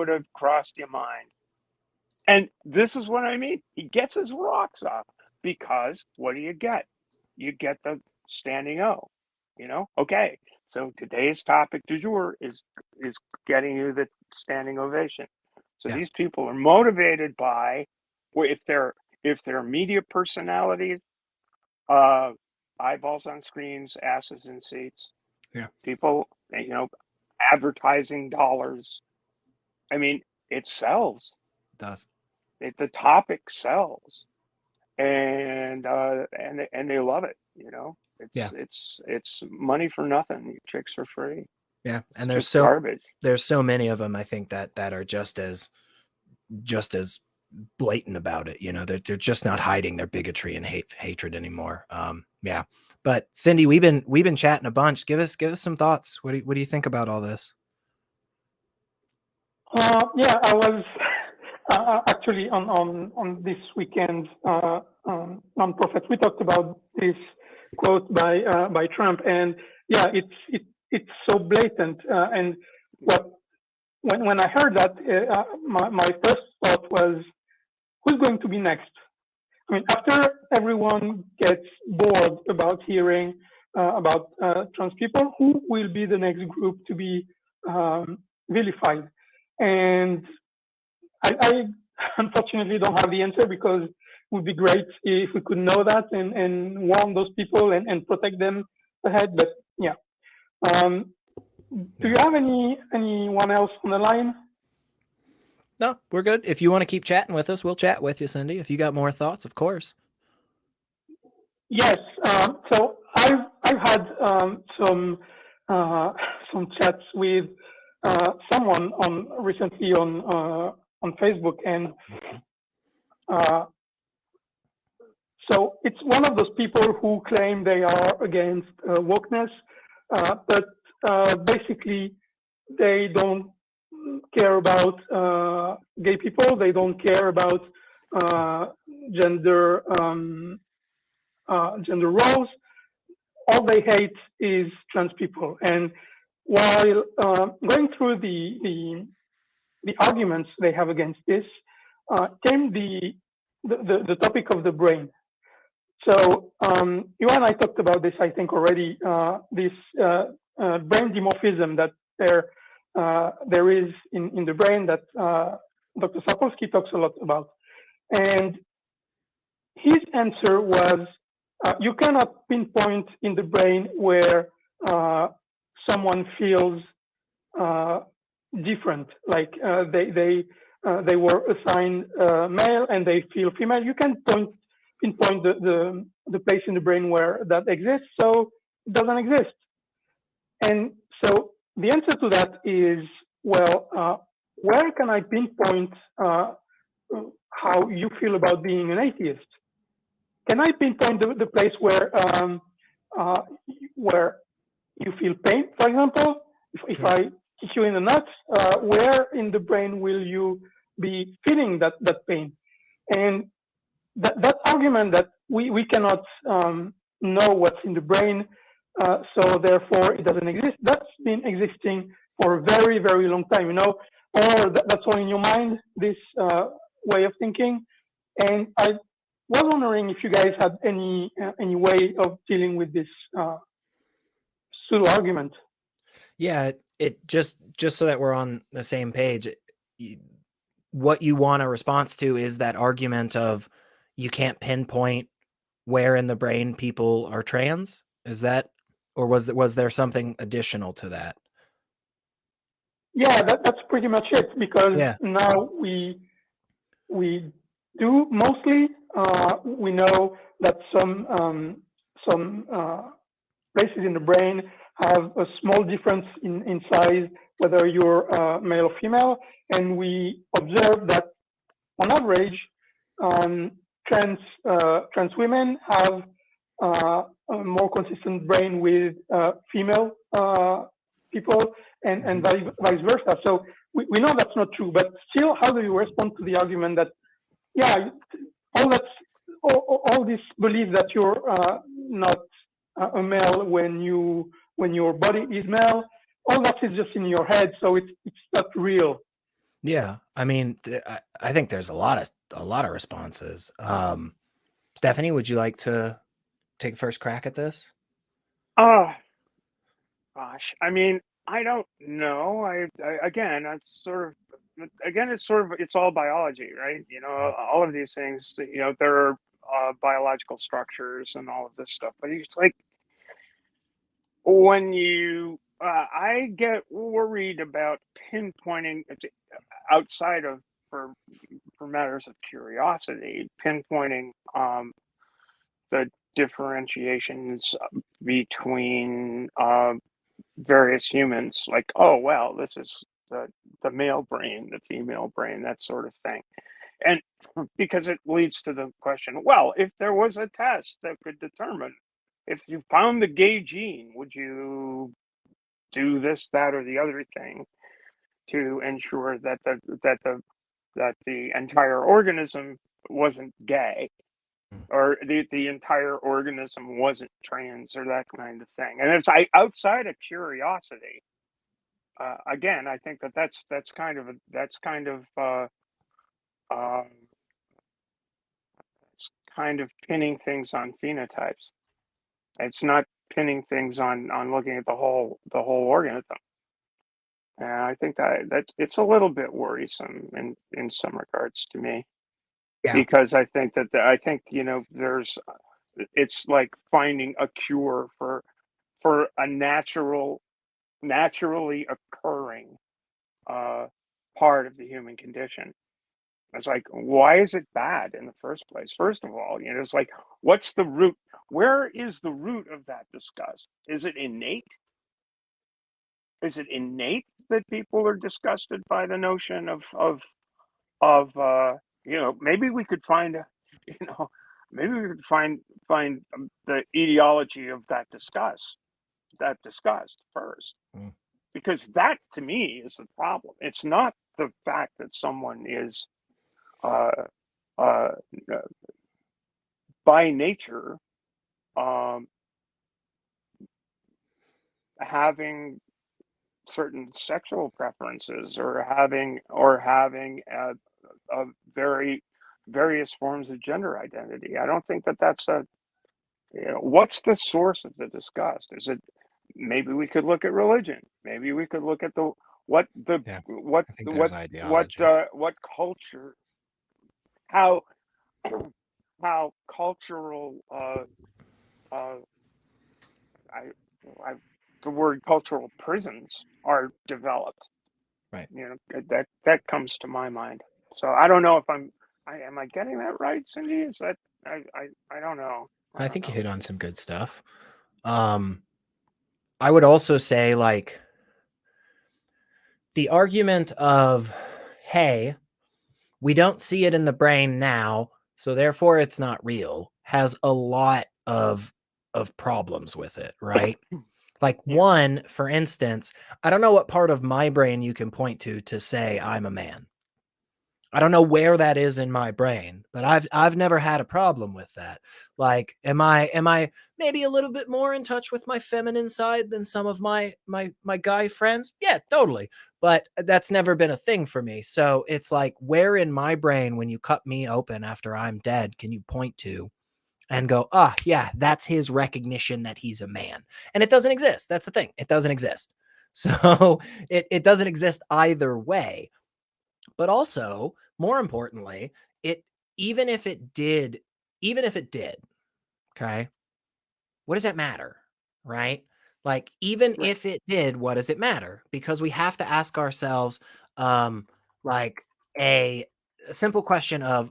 have crossed your mind." And this is what I mean. He gets his rocks off because what do you get? You get the standing O. Okay. So today's topic du jour is getting you the standing ovation. So Yeah. these people are motivated by, if they're media personalities, eyeballs on screens, asses in seats. Yeah. People, advertising dollars. I mean, it sells. It does. The topic sells, and they love it. It's money for nothing, chicks for free. Yeah, and It's just garbage. There's so many of them, I think, that are just as blatant about it. They're just not hiding their bigotry and hatred anymore. Yeah. But Cindy, we've been chatting a bunch. Give us some thoughts. What do you think about all this? Yeah, I was actually on this weekend on Prophet. We talked about this quote by Trump, and yeah, it's so blatant. And when I heard that, my first thought was, who's going to be next? I mean, after everyone gets bored about hearing about trans people, who will be the next group to be vilified? And I unfortunately don't have the answer, because it would be great if we could know that and warn those people and protect them ahead. But yeah. Do you have anyone else on the line? No, we're good. If you want to keep chatting with us, we'll chat with you, Cindy. If you got more thoughts, of course. Yes. So I've had some chats with someone recently on Facebook, and so it's one of those people who claim they are against wokeness, but basically they don't care about gay people. They don't care about gender roles. All they hate is trans people. And while going through the arguments they have against this, came the topic of the brain. So you and I talked about this, I think, already. This brain dimorphism that there is in the brain that Dr. Sapolsky talks a lot about, and his answer was, you cannot pinpoint in the brain where someone feels different, like they were assigned male and they feel female. You can pinpoint the place in the brain where that exists, so it doesn't exist. And so the answer to that is, well, where can I pinpoint how you feel about being an atheist? Can I pinpoint the place where you feel pain, for example? If I kick you in the nuts, where in the brain will you be feeling that pain? And that argument that we cannot know what's in the brain, so therefore it doesn't exist, that's been existing for a very, very long time, or that's all in your mind, this way of thinking. And I was wondering if you guys had any way of dealing with this pseudo argument. Yeah, it just so that we're on the same page, what you want a response to is that argument of you can't pinpoint where in the brain people are trans. Is that, or was there something additional to that? Yeah, that's pretty much it, because now we do mostly. We know that some places in the brain have a small difference in size, whether you're male or female, and we observe that on average, trans women have a more consistent brain with female people, and vice versa. So we know that's not true, but still, how do you respond to the argument that, yeah, all this belief that you're not a male when your body is male, all that is just in your head, so it's not real. Yeah, I mean, I think there's a lot of responses. Stephanie, would you like to take first crack at this? Oh, gosh. I mean, I don't know. Again, it's all biology, right? All of these things, there are biological structures and all of this stuff. But it's like when I get worried about pinpointing outside of for matters of curiosity, pinpointing the differentiations between various humans, like, oh well, this is the male brain, the female brain, that sort of thing. And because it leads to the question, well, if there was a test that could determine, if you found the gay gene, would you do this, that, or the other thing to ensure that the entire organism wasn't gay, or the entire organism wasn't trans, or that kind of thing? And it's outside of curiosity. Again, I think that's kind of it's kind of pinning things on phenotypes. It's not pinning things on looking at the whole organism. And I think that it's a little bit worrisome in some regards to me. Yeah. Because I think it's like finding a cure for a naturally occurring part of the human condition. It's like, why is it bad in the first place? First of all, it's like, what's the root? Where is the root of that disgust? Is it innate? Is it innate that people are disgusted by the notion of maybe we could find find the etiology of that disgust first, because that, to me, is the problem. It's not the fact that someone is by nature having certain sexual preferences, or having a very various forms of gender identity. I don't think that's a what's the source of the disgust? Is it, maybe we could look at religion? Maybe we could look at what the Yeah, what I think there's what ideology. what culture, how how cultural uh I, I the word cultural prisons are developed. Right. That comes to my mind. So I don't know if am I getting that right, Cindy? Is that I don't know. I think you hit on some good stuff. I would also say, like, the argument of, hey, we don't see it in the brain now, so therefore it's not real, has a lot of problems with it, right? Like, Yeah. one, for instance, I don't know what part of my brain you can point to say I'm a man. I don't know where that is in my brain, but I've never had a problem with that. Like, am I maybe a little bit more in touch with my feminine side than some of my guy friends? Yeah, totally. But that's never been a thing for me. So it's like, where in my brain, when you cut me open after I'm dead, can you point to and go, ah, yeah, that's his recognition that he's a man? And it doesn't exist. That's the thing. It doesn't exist. So it doesn't exist either way. But also, more importantly, it even if it did, okay, what does that matter? Right? Like, even Right. if it did, what does it matter? Because we have to ask ourselves, um, like, a simple question of,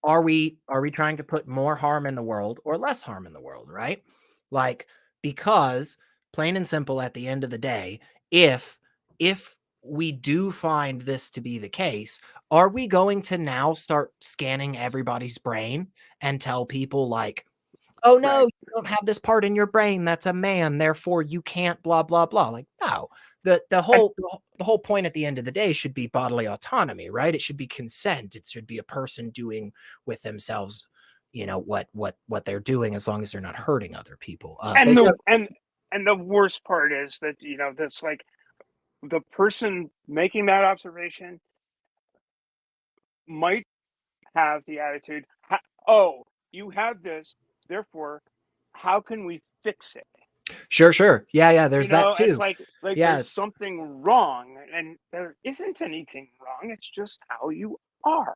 are we trying to put more harm in the world or less harm in the world, right? Like, because plain and simple, at the end of the day, if if we do find this to be the case, are we going to now start scanning everybody's brain and tell people, like, oh no, Right. you don't have this part in your brain that's a man, therefore you can't blah blah blah? Like, no. And The whole point at the end of the day should be bodily autonomy, right? It should be consent. It should be a person doing with themselves, what they're doing, as long as they're not hurting other people. They and said, the worst part is that, that's like, the person making that observation might have the attitude, oh, you have this, therefore, how can we fix it? sure, yeah, there's that It's too. like Yeah, there's something wrong, and there isn't anything wrong. It's just how you are.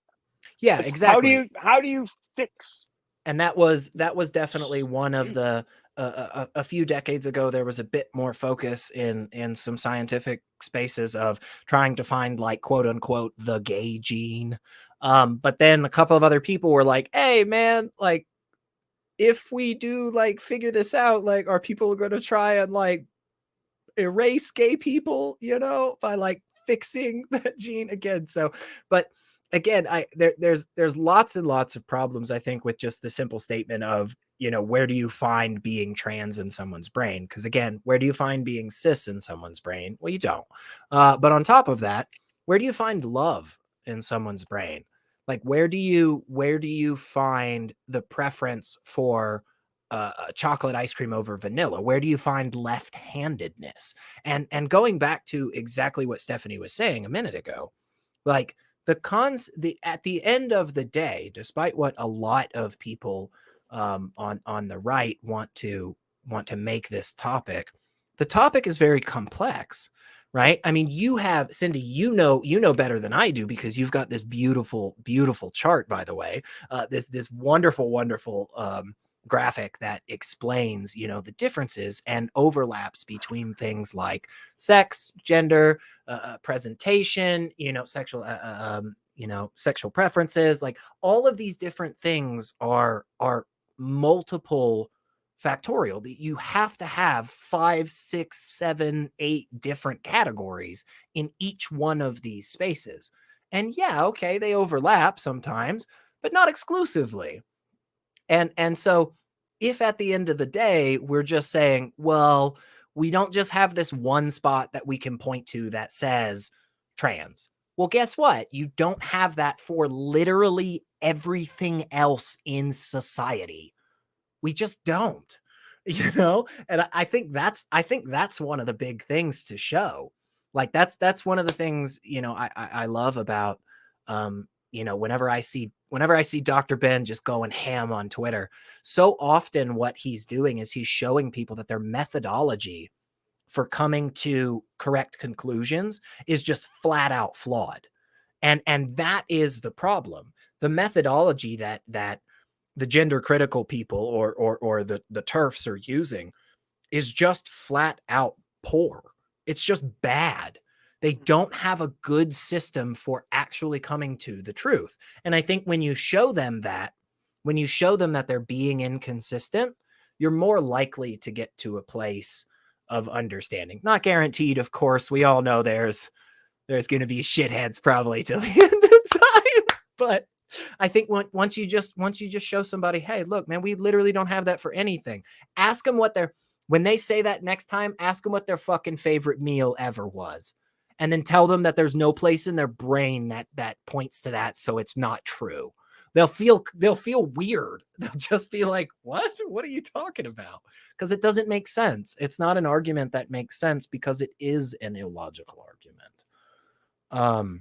yeah, It's exactly. how do you fix? And that was definitely one of the a few decades ago. There was a bit more focus in some scientific spaces of trying to find, like, quote unquote, the gay gene. But then a couple of other people were like, hey man, like, if we do, like, figure this out, like, are people going to try and, like, erase gay people, by, like, fixing that gene again? So, but again, there's lots and lots of problems, I think, with just the simple statement of, where do you find being trans in someone's brain? Because again, where do you find being cis in someone's brain? Well, you don't. But on top of that, where do you find love in someone's brain? Like, where do you find the preference for chocolate ice cream over vanilla? Where do you find left-handedness? And going back to exactly what Stephanie was saying a minute ago, like, at the end of the day, despite what a lot of people on the right want to make this topic, the topic is very complex, right? I mean, you have, Cindy, you know better than I do, because you've got this beautiful, beautiful chart, by the way, this wonderful, wonderful graphic that explains, the differences and overlaps between things like sex, gender, presentation, sexual preferences. Like, all of these different things are multiple factorial, that you have to have 5, 6, 7, 8 different categories in each one of these spaces. And yeah, okay, they overlap sometimes, but not exclusively. And so, if at the end of the day we're just saying, well, we don't just have this one spot that we can point to that says trans. Well, guess what? You don't have that for literally everything else in society. We just don't. And I think that's one of the big things to show. Like, that's one of the things, I love about you know, whenever I see Dr. Ben just going ham on Twitter, so often what he's doing is he's showing people that their methodology for coming to correct conclusions is just flat out flawed. And that is the problem. The methodology that the gender critical people or the TERFs are using is just flat out poor. It's just bad. They don't have a good system for actually coming to the truth. And I think when you show them that they're being inconsistent, you're more likely to get to a place of understanding. Not guaranteed, of course. We all know there's going to be shitheads probably till the end of time. But I think once you just show somebody, hey, look, man, we literally don't have that for anything. Ask them when they say that next time, ask them what their fucking favorite meal ever was. And then tell them that there's no place in their brain that points to that, so it's not true. They'll feel weird. They'll just be like, what? What are you talking about? Because it doesn't make sense. It's not an argument that makes sense because it is an illogical argument.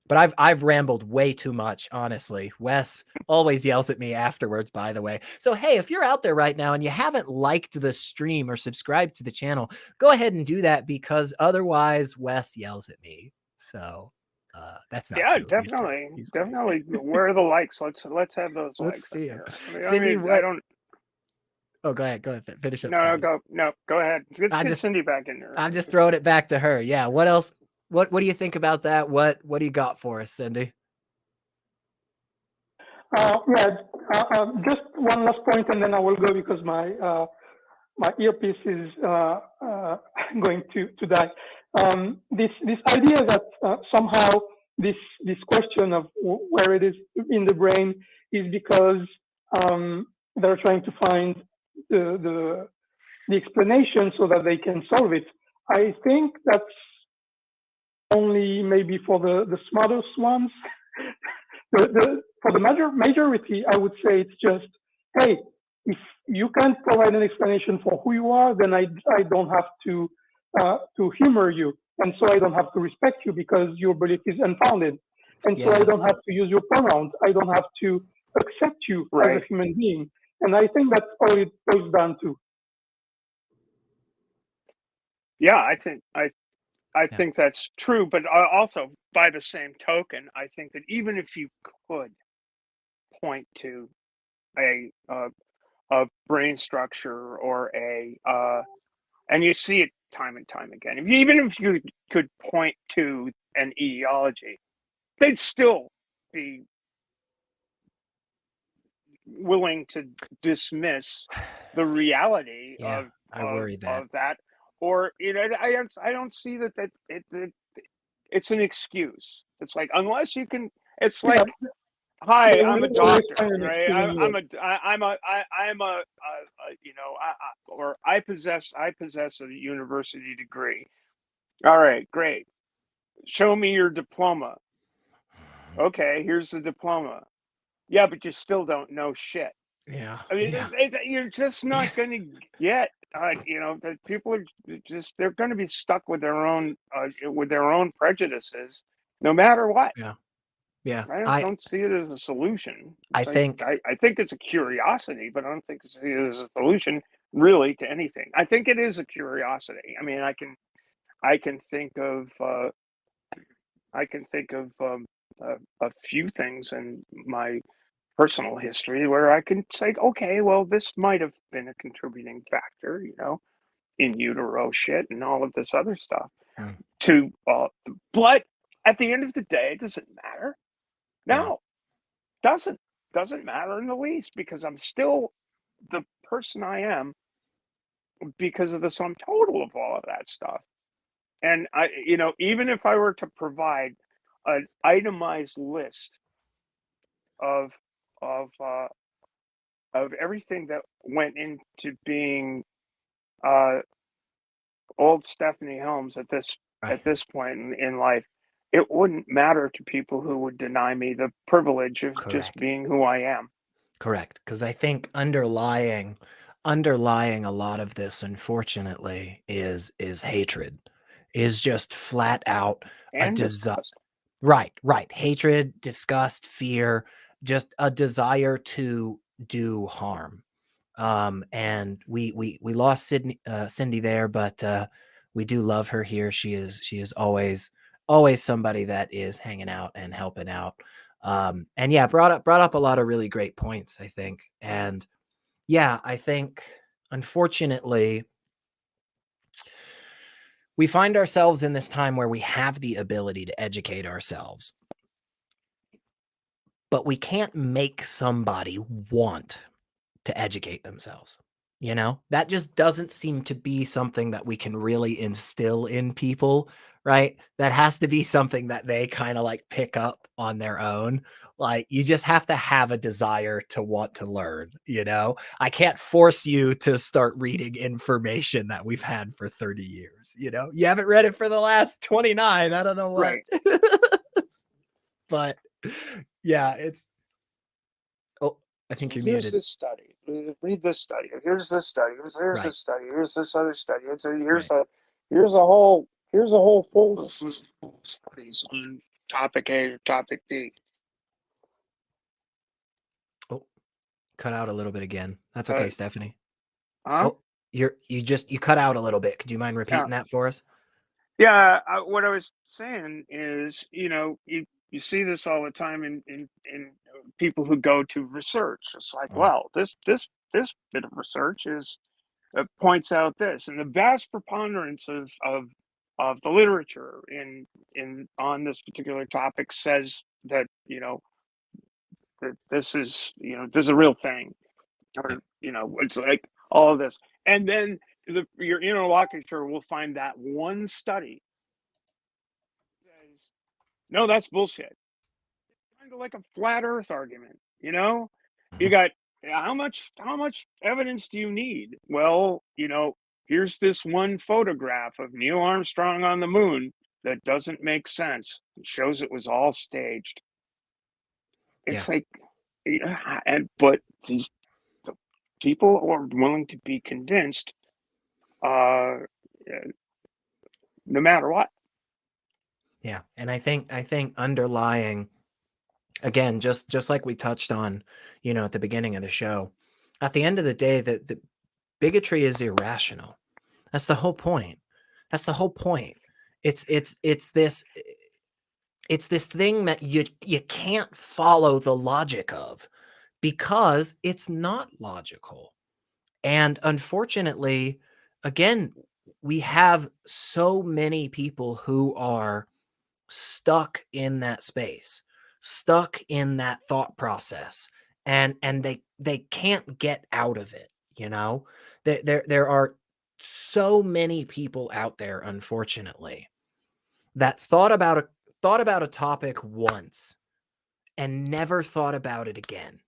But I've rambled way too much, honestly. Wes always yells at me afterwards, by the way. So, hey, if you're out there right now and you haven't liked the stream or subscribed to the channel, go ahead and do that, because otherwise Wes yells at me. So that's not true. Definitely. Definitely. Where are the likes? Let's have those Let's likes. see 'em. Cindy, I don't. Oh, go ahead. Finish up. Go ahead. Let's get Cindy back in there. I'm just throwing it back to her. Yeah. What else? What do you think about that? What do you got for us, Cindy? Just one last point, and then I will go because my earpiece is going to die. This idea that somehow this question of where it is in the brain is because they're trying to find the explanation so that they can solve it. I think that's only maybe for the smartest ones. For the majority, I would say it's just, hey, if you can't provide an explanation for who you are, then I don't have to humor you, and so I don't have to respect you because your belief is unfounded, and so I don't have to use your pronouns. I don't have to accept you as a human being, and I think that's all it boils down to. Yeah, I think that's true, but also by the same token, I think that even if you could point to a brain structure or and you see it time and time again, even if you could point to an etiology, they'd still be willing to dismiss the reality of that. Or I don't see that it's an excuse. It's like, unless you can, it's like, hi, I'm a doctor, right? I possess a university degree. All right, great. Show me your diploma. Okay, here's the diploma. Yeah, but you still don't know shit. Yeah. I mean, you're just not going to get, that people are just, they're going to be stuck with their own prejudices, no matter what. Yeah. Yeah. I don't see it as a solution. I think it's a curiosity, but I don't think it's as a solution really to anything. I think it is a curiosity. I mean, I can think of a few things in my personal history where I can say, okay, well, this might have been a contributing factor, in utero shit and all of this other stuff. But at the end of the day, does it matter? No, doesn't matter in the least, because I'm still the person I am because of the sum total of all of that stuff. And even if I were to provide an itemized list of everything that went into being old Stephanie Helms at this point in life, it wouldn't matter to people who would deny me the privilege of just being who I am. Correct, because I think underlying a lot of this, unfortunately, is hatred, is just flat out a desire. Right. Hatred, disgust, fear, just a desire to do harm. And we lost Cindy there, but we do love her here. She is always somebody that is hanging out and helping out. And yeah, brought up a lot of really great points, I think. And yeah, I think unfortunately we find ourselves in this time where we have the ability to educate ourselves, but we can't make somebody want to educate themselves. You know, that just doesn't seem to be something that we can really instill in people, right? That has to be something that they kind of like pick up on their own. Like, you just have to have a desire to want to learn, you know? I can't force you to start reading information that we've had for 30 years, you know? You haven't read it for the last 29. I don't know what. Right. But yeah, it's I think you're Here's muted. this study. Read this study. Here's this study. Here's Right. this study. Here's this other study. Here's Right. a whole folder of studies on topic A or topic B. Oh, cut out a little bit again. That's okay, Stephanie. Huh? Oh, you cut out a little bit. Could you mind repeating that for us? Yeah. What I was saying is, you see this all the time in people who go to research. It's like, well, this bit of research is points out this, and the vast preponderance of the literature in on this particular topic says that that this is a real thing, or it's like all of this, and then your interlocutor will find that one study says, no, that's bullshit. Kind of like a flat Earth argument, You got how much evidence do you need? Well, here's this one photograph of Neil Armstrong on the moon that doesn't make sense. It shows it was all staged. It's like, but these the people are willing to be convinced, no matter what. Yeah, and I think underlying, again, just like we touched on, at the beginning of the show, at the end of the day, that the bigotry is irrational. That's the whole point. It's this thing that you can't follow the logic of, because it's not logical. And unfortunately, again, we have so many people who are stuck in that space, stuck in that thought process, and they can't get out of it. There are so many people out there, unfortunately, that thought about a topic once and never thought about it again.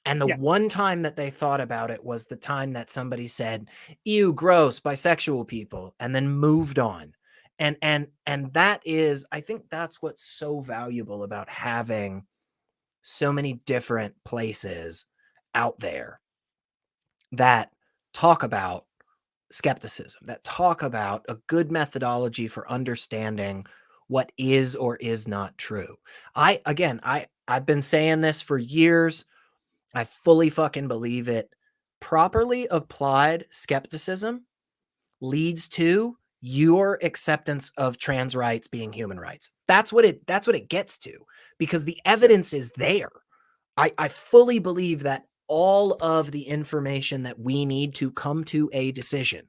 And the one time that they thought about it was the time that somebody said, "Ew, gross, bisexual people," and then moved on. And that is, I think that's what's so valuable about having so many different places out there that talk about skepticism, that talk about a good methodology for understanding what is or is not true. I've been saying this for years. I fully fucking believe it. Properly applied skepticism leads to your acceptance of trans rights being human rights. That's what it gets to, because the evidence is there. I fully believe that all of the information that we need to come to a decision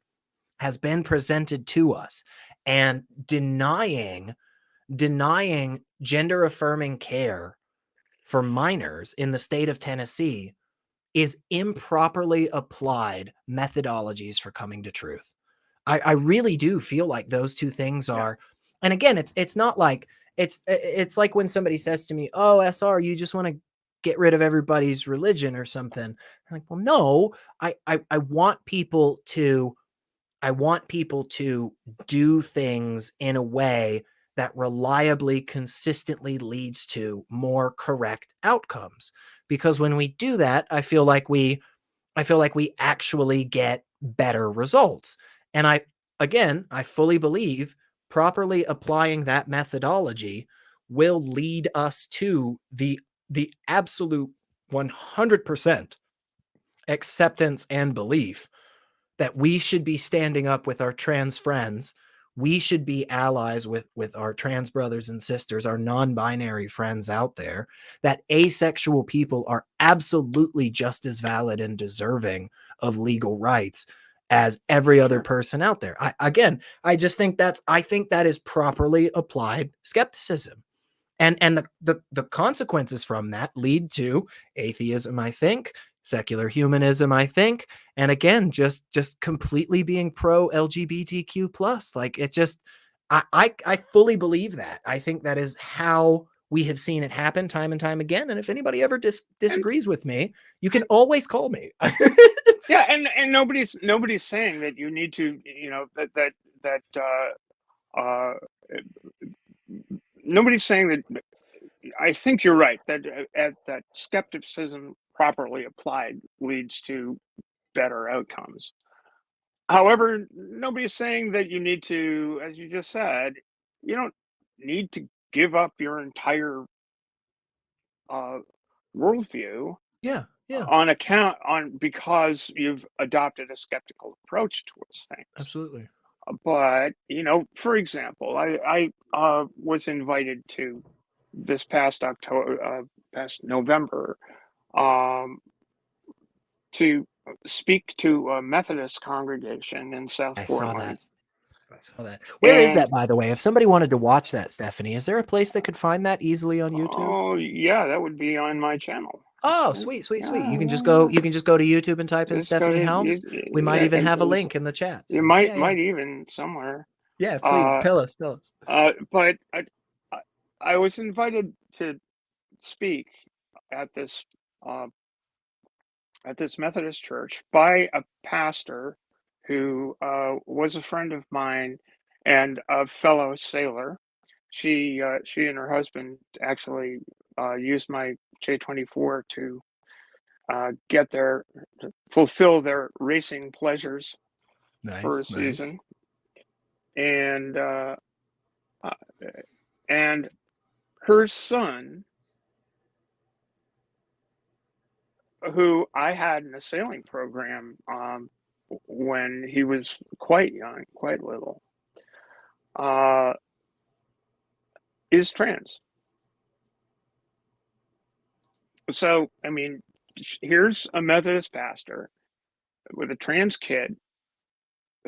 has been presented to us, and denying gender affirming care for minors in the state of Tennessee is improperly applied methodologies for coming to truth. I really do feel like those two things are, and again, it's not like it's like when somebody says to me, "Oh, SR, you just want to get rid of everybody's religion or something." I'm like, well, no, I want people to do things in a way that reliably, consistently leads to more correct outcomes. Because when we do that, I feel like we actually get better results. And I fully believe properly applying that methodology will lead us to the absolute 100% acceptance and belief that we should be standing up with our trans friends. We should be allies with our trans brothers and sisters, our non-binary friends out there, that asexual people are absolutely just as valid and deserving of legal rights as every other person out there. I just think I think that is properly applied skepticism. And the consequences from that lead to atheism, I think, secular humanism, I think, and again, just completely being pro LGBTQ plus. Like it just, I fully believe that. I think that is how we have seen it happen time and time again. And if anybody ever disagrees with me, you can always call me. Yeah, and nobody's saying that you need to, nobody's saying that. I think you're right that that skepticism properly applied leads to better outcomes. However, nobody's saying that you need to, as you just said, you don't need to give up your entire uh, worldview Yeah, yeah, because you've adopted a skeptical approach towards things. absolutely. But for example, I was invited to this past past November, to speak to a Methodist congregation in South I saw Portland. that. I saw that. Where is And that, by the way? If somebody wanted to watch that, Stephanie, is there a place that could find that easily on YouTube? oh yeah, that would be on my channel. Oh, Yeah, sweet, sweet, sweet. yeah, You can just yeah, go. yeah. You can just go to YouTube and type in Just go Stephanie to Helms. We might yeah, even have a and link in the chat. you So, might yeah, yeah. even somewhere. Yeah, please tell us. Tell us. But I was invited to speak at this uh, Methodist church by a pastor who was a friend of mine and a fellow sailor. She and her husband actually used my J24 to to fulfill their racing pleasures for a Nice, nice. season, and uh, and her son, who I had in a sailing program when he was quite young, quite little, uh, is trans. So, I mean, here's a Methodist pastor with a trans kid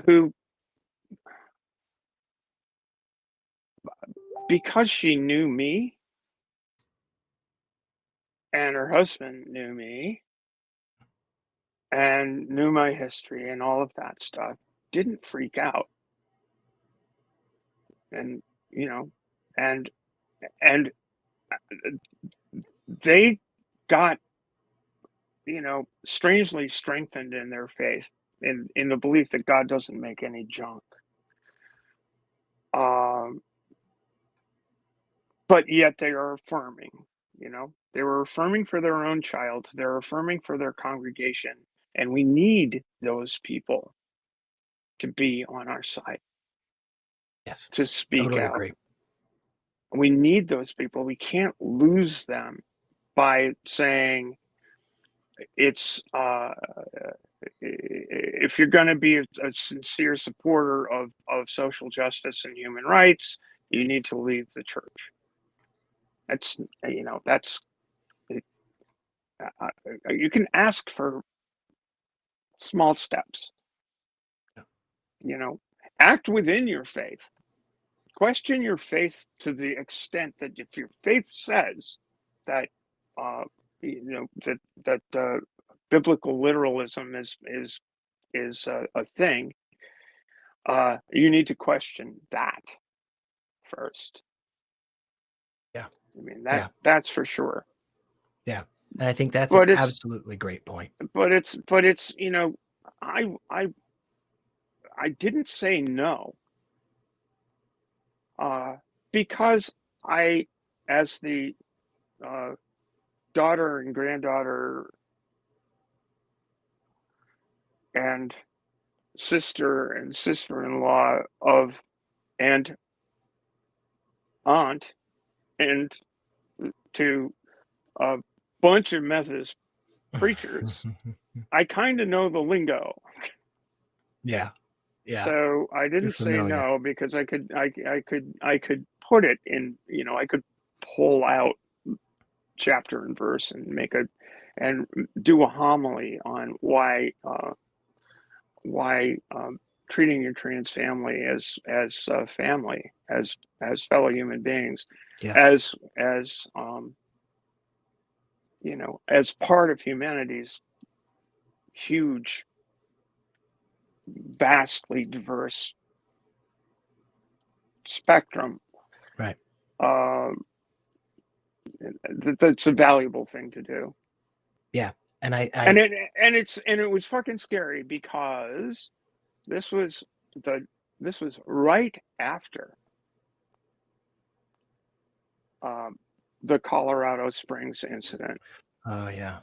who, because she knew me and her husband knew me and knew my history and all of that stuff, didn't freak out. And, you know, and and they got, strangely strengthened in their faith, in the belief that God doesn't make any junk. Um, but yet they are affirming, they were affirming for their own child, they're affirming for their congregation, and we need those people to be on our side, Yes, to speak totally out. agree. We need those people. We can't lose them by saying it's if you're going to be a sincere supporter of social justice and human rights, you need to leave the church. That's you can ask for small steps. Act within your faith. Question your faith to the extent that if your faith says that that biblical literalism is a thing, you need to question that first. Yeah, I mean yeah, that's for sure. yeah. And I think that's an But it's absolutely great point. I didn't say no because as the uh, daughter and granddaughter and sister and sister-in-law of and aunt and to a bunch of Methodist preachers, I kind of know the lingo. Yeah. Yeah. So I didn't say familiar. no because I could put it in, I could pull out chapter and verse and and do a homily on why treating your trans family as family, as fellow human beings, Yeah. as as part of humanity's huge, vastly diverse spectrum. Right. That's a valuable thing to do. Yeah. And it was fucking scary because this was right after the Colorado Springs incident. Oh yeah.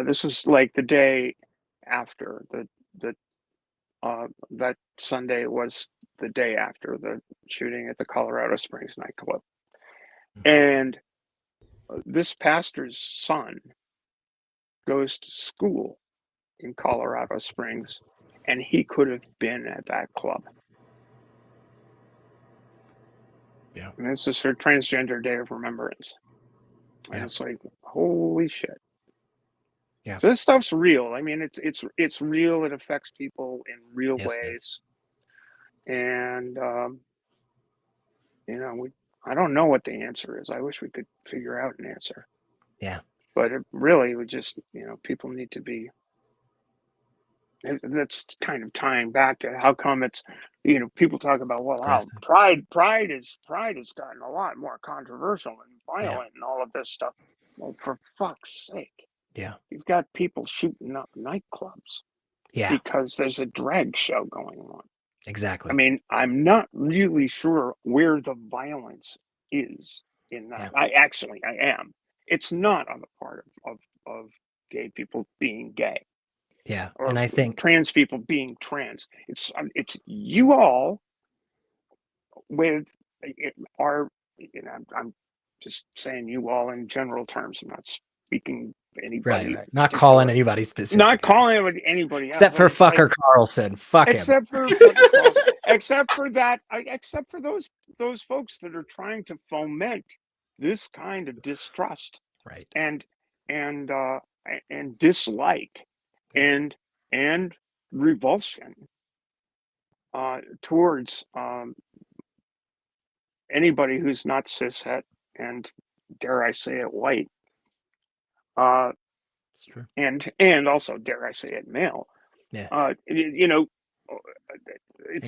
This was like the day after that Sunday was the day after the shooting at the Colorado Springs nightclub. And this pastor's son goes to school in Colorado Springs, and he could have been at that club. Yeah. And this is her Transgender Day of Remembrance. And Yeah. it's like, holy shit. Yeah. So this stuff's real. I mean, it's real. It affects people in real ways. And I don't know what the answer is. I wish we could figure out an answer. Yeah. But it really would just, people need to be. That's kind of tying back to how come it's, people talk about, well, how pride has gotten a lot more controversial and violent and all of this stuff. Well, for fuck's sake. Yeah. You've got people shooting up nightclubs. Yeah. Because there's a drag show going on. Exactly. I mean, I'm not really sure where the violence is in that. Yeah. I am. It's not on the part of gay people being gay. Yeah. Or and I think trans people being trans. It's you all with our, I'm just saying you all in general terms. I'm not speaking anybody. Right. Not calling anybody specific. Not calling anybody except for fucker Coalson. Fuck him. Except for Coalson. Except for those folks that are trying to foment this kind of distrust. Right. And dislike and revulsion towards anybody who's not cishet and, dare I say it, white. It's true. And also, dare I say it, male. Yeah. It's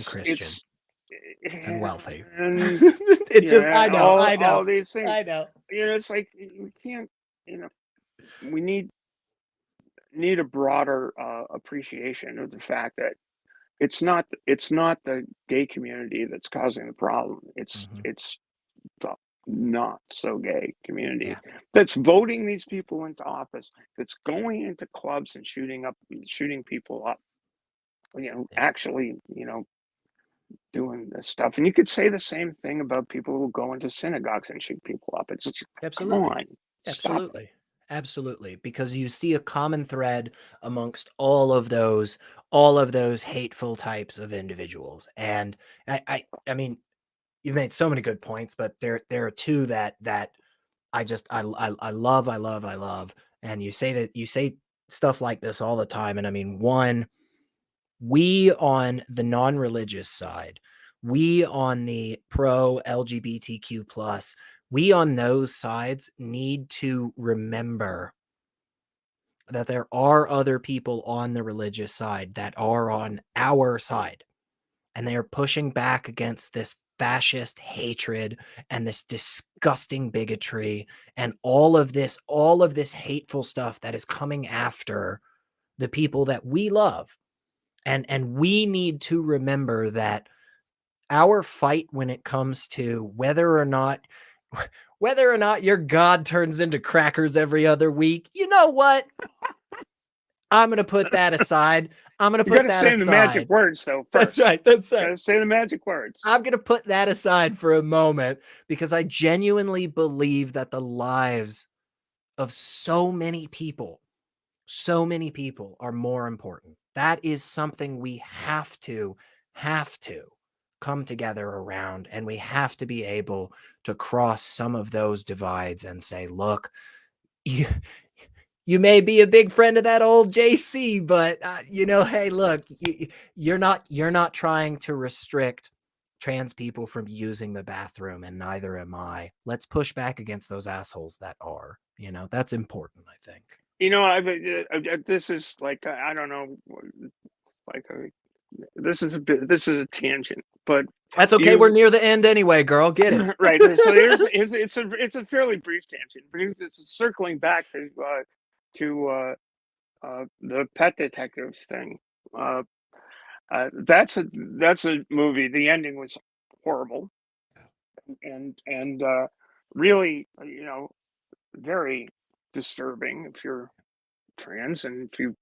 Christian. And wealthy. And it's just I know. All these things. I know. It's like we can't. We need a broader appreciation of the fact that it's not the gay community that's causing the problem. It's the not so gay community that's voting these people into office, that's going into clubs and shooting people up. Actually, doing this stuff. And you could say the same thing about people who go into synagogues and shoot people up. It's just, absolutely. Come on, absolutely, because you see a common thread amongst all of those hateful types of individuals. And I mean, you've made so many good points, but there are two that I love. And you say stuff like this all the time. And I mean, one, we on the non-religious side, we on the pro LGBTQ plus, we on those sides need to remember that there are other people on the religious side that are on our side, and they are pushing back against this fascist hatred and this disgusting bigotry and all of this hateful stuff that is coming after the people that we love. And we need to remember that our fight when it comes to whether or not your God turns into crackers every other week, you know what? I'm going to put that aside. I'm going to You put got to that say the magic aside. words though That's first. right. That's Got right. to say the magic words. I'm going to put that aside for a moment because I genuinely believe that the lives of so many people are more important. That is something we have to come together around, and we have to be able to cross some of those divides and say, look, you may be a big friend of that old JC, but hey, look, you're not trying to restrict trans people from using the bathroom, and neither am I. Let's push back against those assholes that are. That's important, I think. This is like, I don't know, like this is a tangent, but That's okay. We're near the end anyway, girl. Get it. right. So it's a fairly brief tangent, but it's circling back to the pet detectives thing. That's a movie. The ending was horrible, and really, very disturbing if you're trans, and if you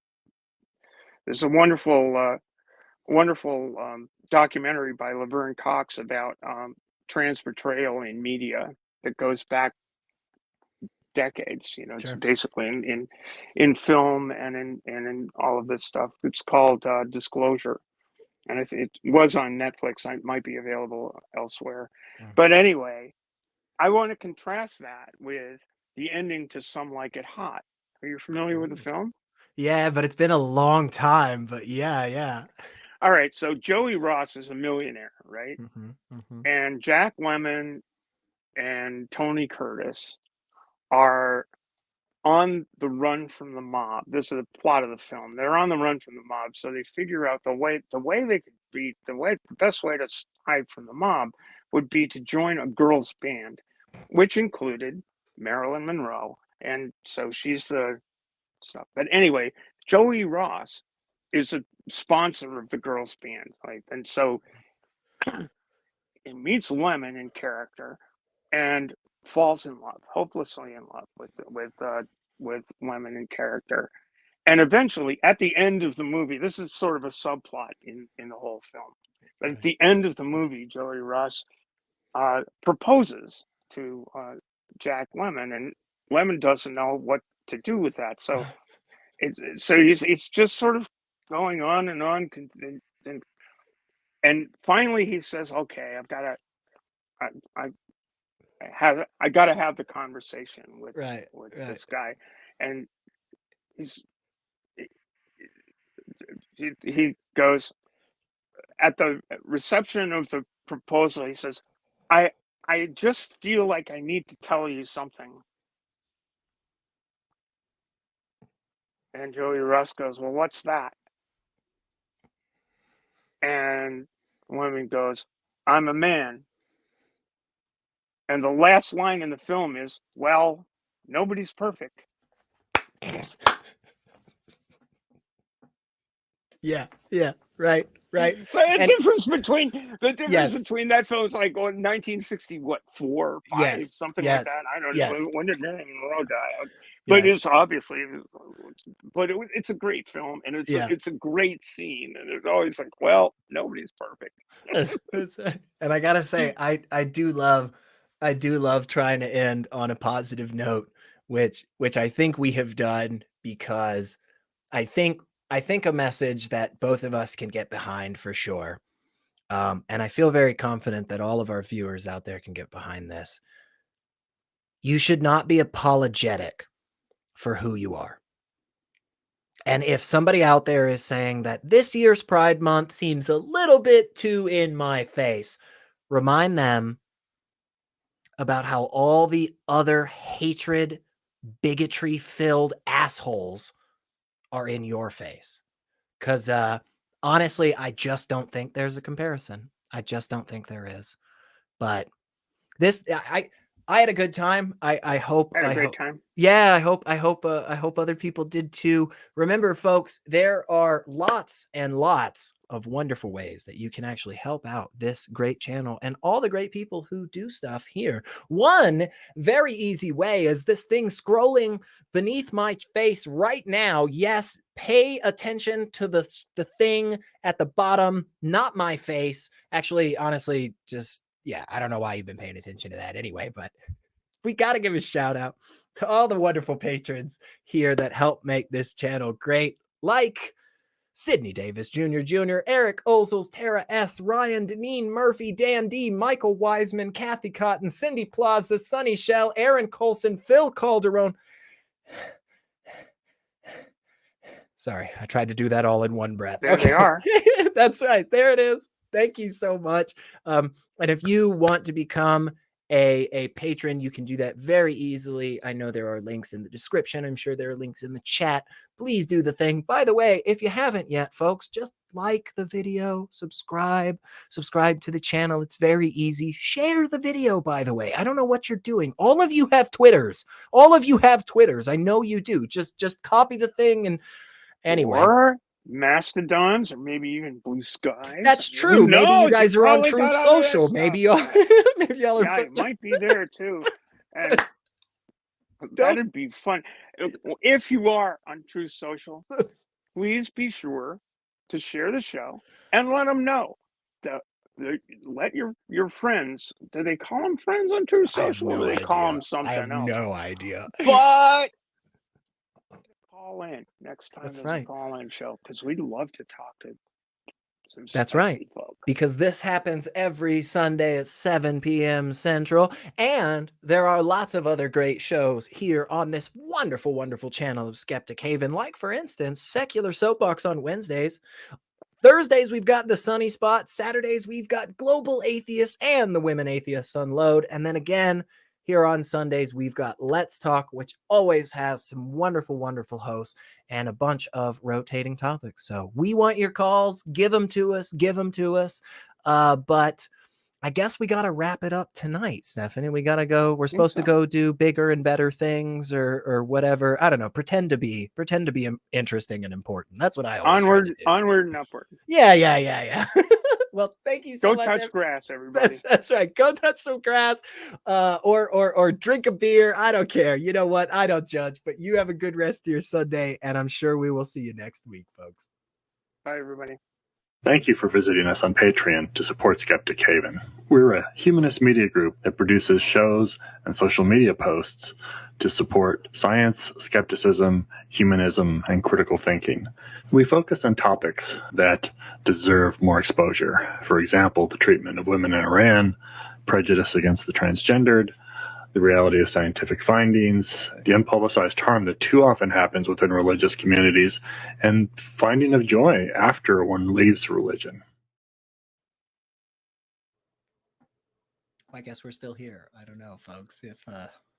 there's a wonderful documentary by Laverne Cox about trans portrayal in media that goes back decades. It's Sure. basically in film and in all of this stuff. It's called Disclosure, and it was on Netflix. It might be available elsewhere, but anyway, I want to contrast that with the ending to Some Like It Hot. Are you familiar with the film? Yeah, but it's been a long time. But yeah. All right, so Joey Ross is a millionaire, right? And Jack Lemmon and Tony Curtis are on the run from the mob. This is the plot of the film. They're on the run from the mob, so they figure out the best way to hide from the mob would be to join a girls' band, which included Marilyn Monroe, and so she's the stuff. But anyway, Joey Ross is a sponsor of the girls' band, like, and so he meets Lemon in character and falls in love, hopelessly in love with Lemon in character. And eventually, at the end of the movie, this is sort of a subplot in the whole film. But at the end of the movie, Joey Ross proposes to Jack Lemmon, and Lemmon doesn't know what to do with that. So it's just sort of going on and on, and finally he says, "Okay, I got to have the conversation with this guy," and he goes at the reception of the proposal. He says, I just feel like I need to tell you something." And Joey Russ goes, "Well, what's that?" And Women goes, "I'm a man." And the last line in the film is, "Well, nobody's perfect." Yeah, right. The difference between that film is like 1960, what, 4 or 5, something like that. I don't know. When did Marilyn Monroe die? But it's obviously, but it's a great film, and it's a great scene, and it's always like, well, nobody's perfect. And I gotta say, I do love trying to end on a positive note, which I think we have done, because I think a message that both of us can get behind for sure. And I feel very confident that all of our viewers out there can get behind this. You should not be apologetic for who you are. And if somebody out there is saying that this year's Pride Month seems a little bit too in my face, remind them about how all the other hatred, bigotry-filled assholes are in your face. Because honestly, I just don't think there's a comparison. I just don't think there is. But I had a good time. I hope I had a great time. Yeah, I hope other people did too. Remember, folks, there are lots and lots of wonderful ways that you can actually help out this great channel and all the great people who do stuff here. One very easy way is this thing scrolling beneath my face right now. Yes, pay attention to the thing at the bottom, not my face. Actually, honestly, just, yeah, I don't know why you've been paying attention to that anyway, but we got to give a shout out to all the wonderful patrons here that help make this channel great, like Sydney Davis Jr., Eric Ozols, Tara S., Ryan, Deneen Murphy, Dan D., Michael Wiseman, Kathy Cotton, Cindy Plaza, Sunny Shell, Aaron Coalson, Phil Calderone. Sorry, I tried to do that all in one breath. There they are. That's right. There it is. Thank you so much. And if you want to become a patron, you can do that very easily. I know there are links in the description. I'm sure there are links in the chat. Please do the thing. By the way, if you haven't yet, folks, just like the video, subscribe to the channel. It's very easy. Share the video, by the way. I don't know what you're doing. All of you have Twitters. I know you do. Just copy the thing. And anyway, or Mastodons, or maybe even Blue Skies. That's true. Maybe you guys are on Truth Social. Maybe y'all are. Yeah, it might be there too. And that'd be fun. If you are on Truth Social, please be sure to share the show and let them know. Let your friends. Do they call them friends on Truth Social? Or do they call them something else? I have no idea. But call in next time. That's there's right. A call-in show, because we'd love to talk to some. That's right. Folk. Because this happens every Sunday at 7 p.m. Central, and there are lots of other great shows here on this wonderful, wonderful channel of Skeptic Haven. Like, for instance, Secular Soapbox on Wednesdays. Thursdays, we've got The Sunny Spot. Saturdays, we've got Global Atheists and the Women Atheists Unload. And then again, here on Sundays, we've got Let's Talk, which always has some wonderful, wonderful hosts and a bunch of rotating topics. So we want your calls. Give them to us. But I guess we got to wrap it up tonight, Stephanie. We got to go. We're supposed to go do bigger and better things or whatever. I don't know. Pretend to be interesting and important. That's what I always onward and upward. Yeah. Well, thank you so much. Go touch grass, everybody. That's right. Go touch some grass, or drink a beer. I don't care. You know what? I don't judge. But you have a good rest of your Sunday, and I'm sure we will see you next week, folks. Bye, everybody. Thank you for visiting us on Patreon to support Skeptic Haven. We're a humanist media group that produces shows and social media posts to support science, skepticism, humanism, and critical thinking. We focus on topics that deserve more exposure. For example, the treatment of women in Iran, prejudice against the transgendered, the reality of scientific findings, the unpublicized harm that too often happens within religious communities, and finding of joy after one leaves religion. I guess we're still here. I don't know, folks. If